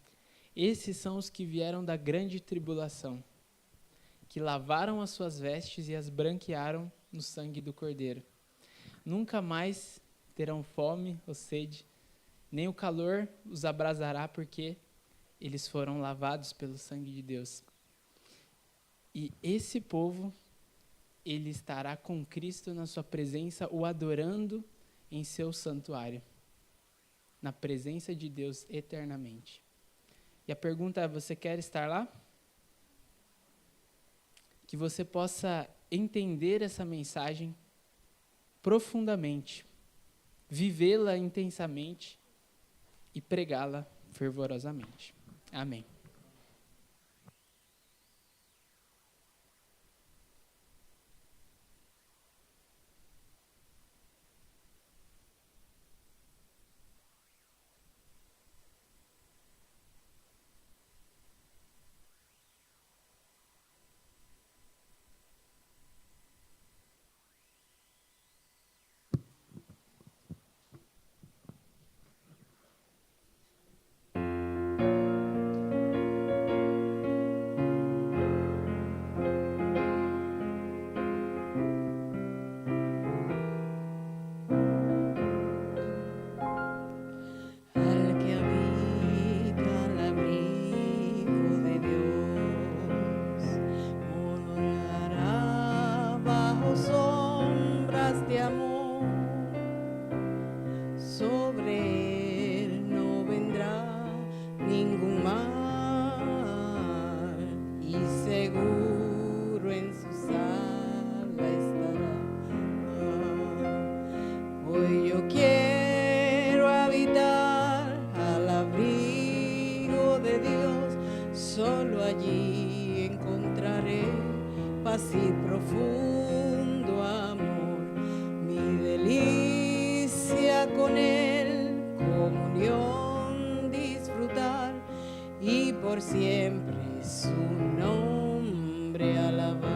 [SPEAKER 12] esses são os que vieram da grande tribulação, que lavaram as suas vestes e as branquearam no sangue do Cordeiro. Nunca mais terão fome ou sede, nem o calor os abrasará, porque eles foram lavados pelo sangue de Deus. E esse povo, ele estará com Cristo na sua presença, o adorando em seu santuário, na presença de Deus eternamente. E a pergunta é: você quer estar lá? Que você possa entender essa mensagem profundamente, vivê-la intensamente e pregá-la fervorosamente. Amém.
[SPEAKER 13] Solo allí encontraré paz y profundo amor, mi delicia con él, comunión disfrutar y por siempre su nombre alabar.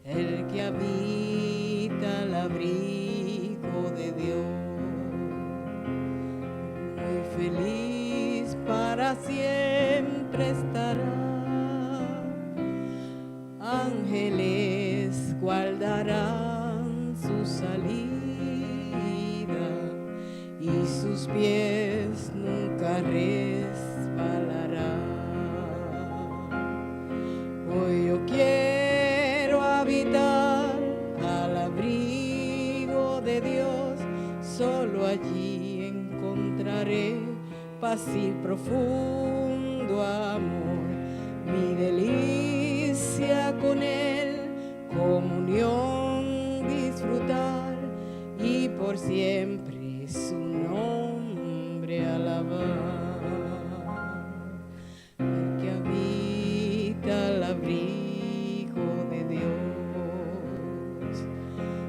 [SPEAKER 13] El que habita al abrigo de Dios, muy feliz para siempre estará. Ángeles guardarán su salida y sus pies nunca resbalarán. Hoy yo quiero habitar al abrigo de Dios, solo allí encontraré paz y profundo amor, mi delicia con él, comunión disfrutar y por siempre su nombre alabar. El que habita al abrigo de Dios,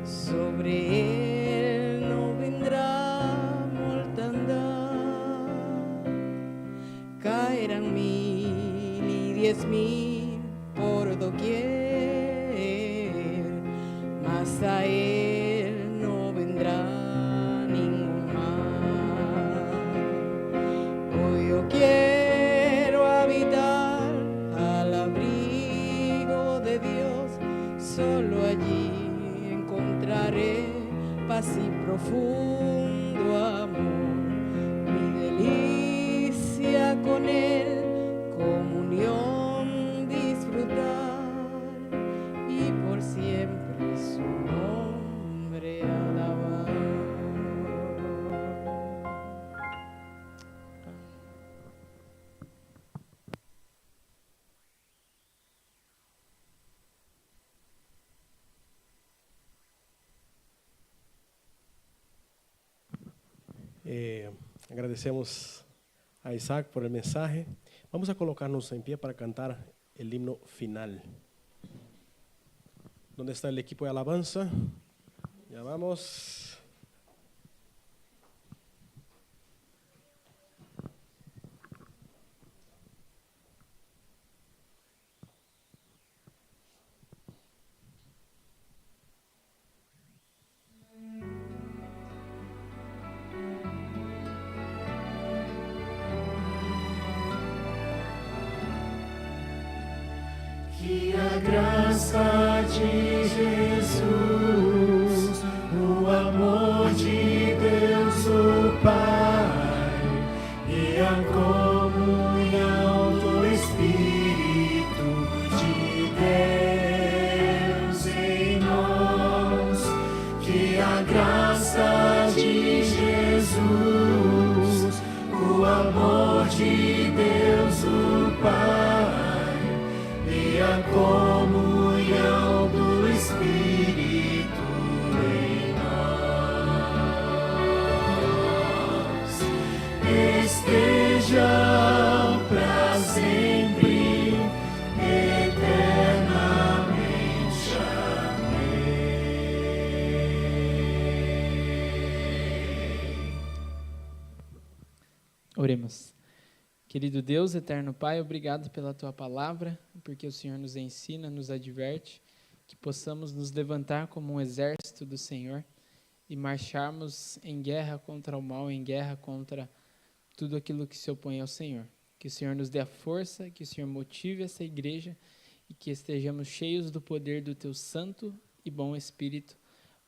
[SPEAKER 13] sobre él no vendrá mortandad. Caerán 1000 y 10,000 por doquier, mas a él no vendrá ningún mal. Hoy yo quiero habitar al abrigo de Dios, solo allí encontraré paz y profundo amor. Mi delicia con él, comunión disfrutar, y por siempre su nombre alabar.
[SPEAKER 4] Agradecemos a Isaac por el mensaje. Vamos a colocarnos en pie para cantar el himno final. ¿Dónde está el equipo de alabanza? Ya vamos.
[SPEAKER 3] Que a graça de Jesus, o amor de Deus o Pai e a comunhão do Espírito de Deus em nós. Que a graça de Jesus, o amor de Deus o Pai e a comunhão do Espírito em nós estejam para sempre, eternamente. Amém.
[SPEAKER 12] Oremos. Querido Deus, eterno Pai, obrigado pela Tua palavra, porque o Senhor nos ensina, nos adverte, que possamos nos levantar como um exército do Senhor e marcharmos em guerra contra o mal, em guerra contra tudo aquilo que se opõe ao Senhor. Que o Senhor nos dê a força, que o Senhor motive essa igreja e que estejamos cheios do poder do Teu Santo e bom Espírito,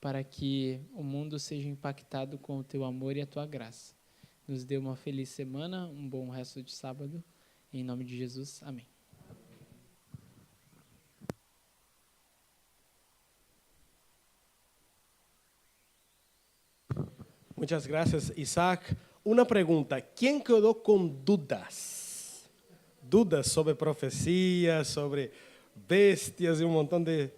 [SPEAKER 12] para que o mundo seja impactado com o Teu amor e a Tua graça. Nos dê uma feliz semana, um bom resto de sábado. Em nome de Jesus, amém.
[SPEAKER 4] Muchas gracias, Isaac. Una pregunta, ¿quién quedó con dudas? Dudas sobre profecías, sobre bestias y un montón de...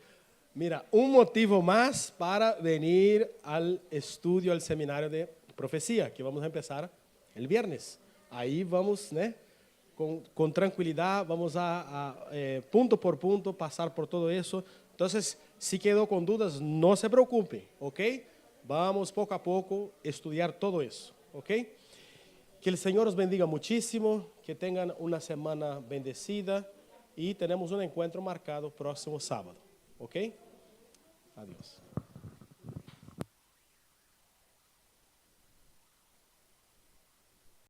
[SPEAKER 4] Mira, un motivo más para venir al estudio, al seminario de profecía, que vamos a empezar el viernes. Ahí vamos, ¿no? Con tranquilidad, vamos a punto por punto pasar por todo eso. Entonces, si quedó con dudas, no se preocupe, ¿ok? Vamos poco a poco a estudiar todo eso, ¿ok? Que el Señor os bendiga muchísimo, que tengan una semana bendecida y tenemos un encuentro marcado próximo sábado, ¿ok? Adiós.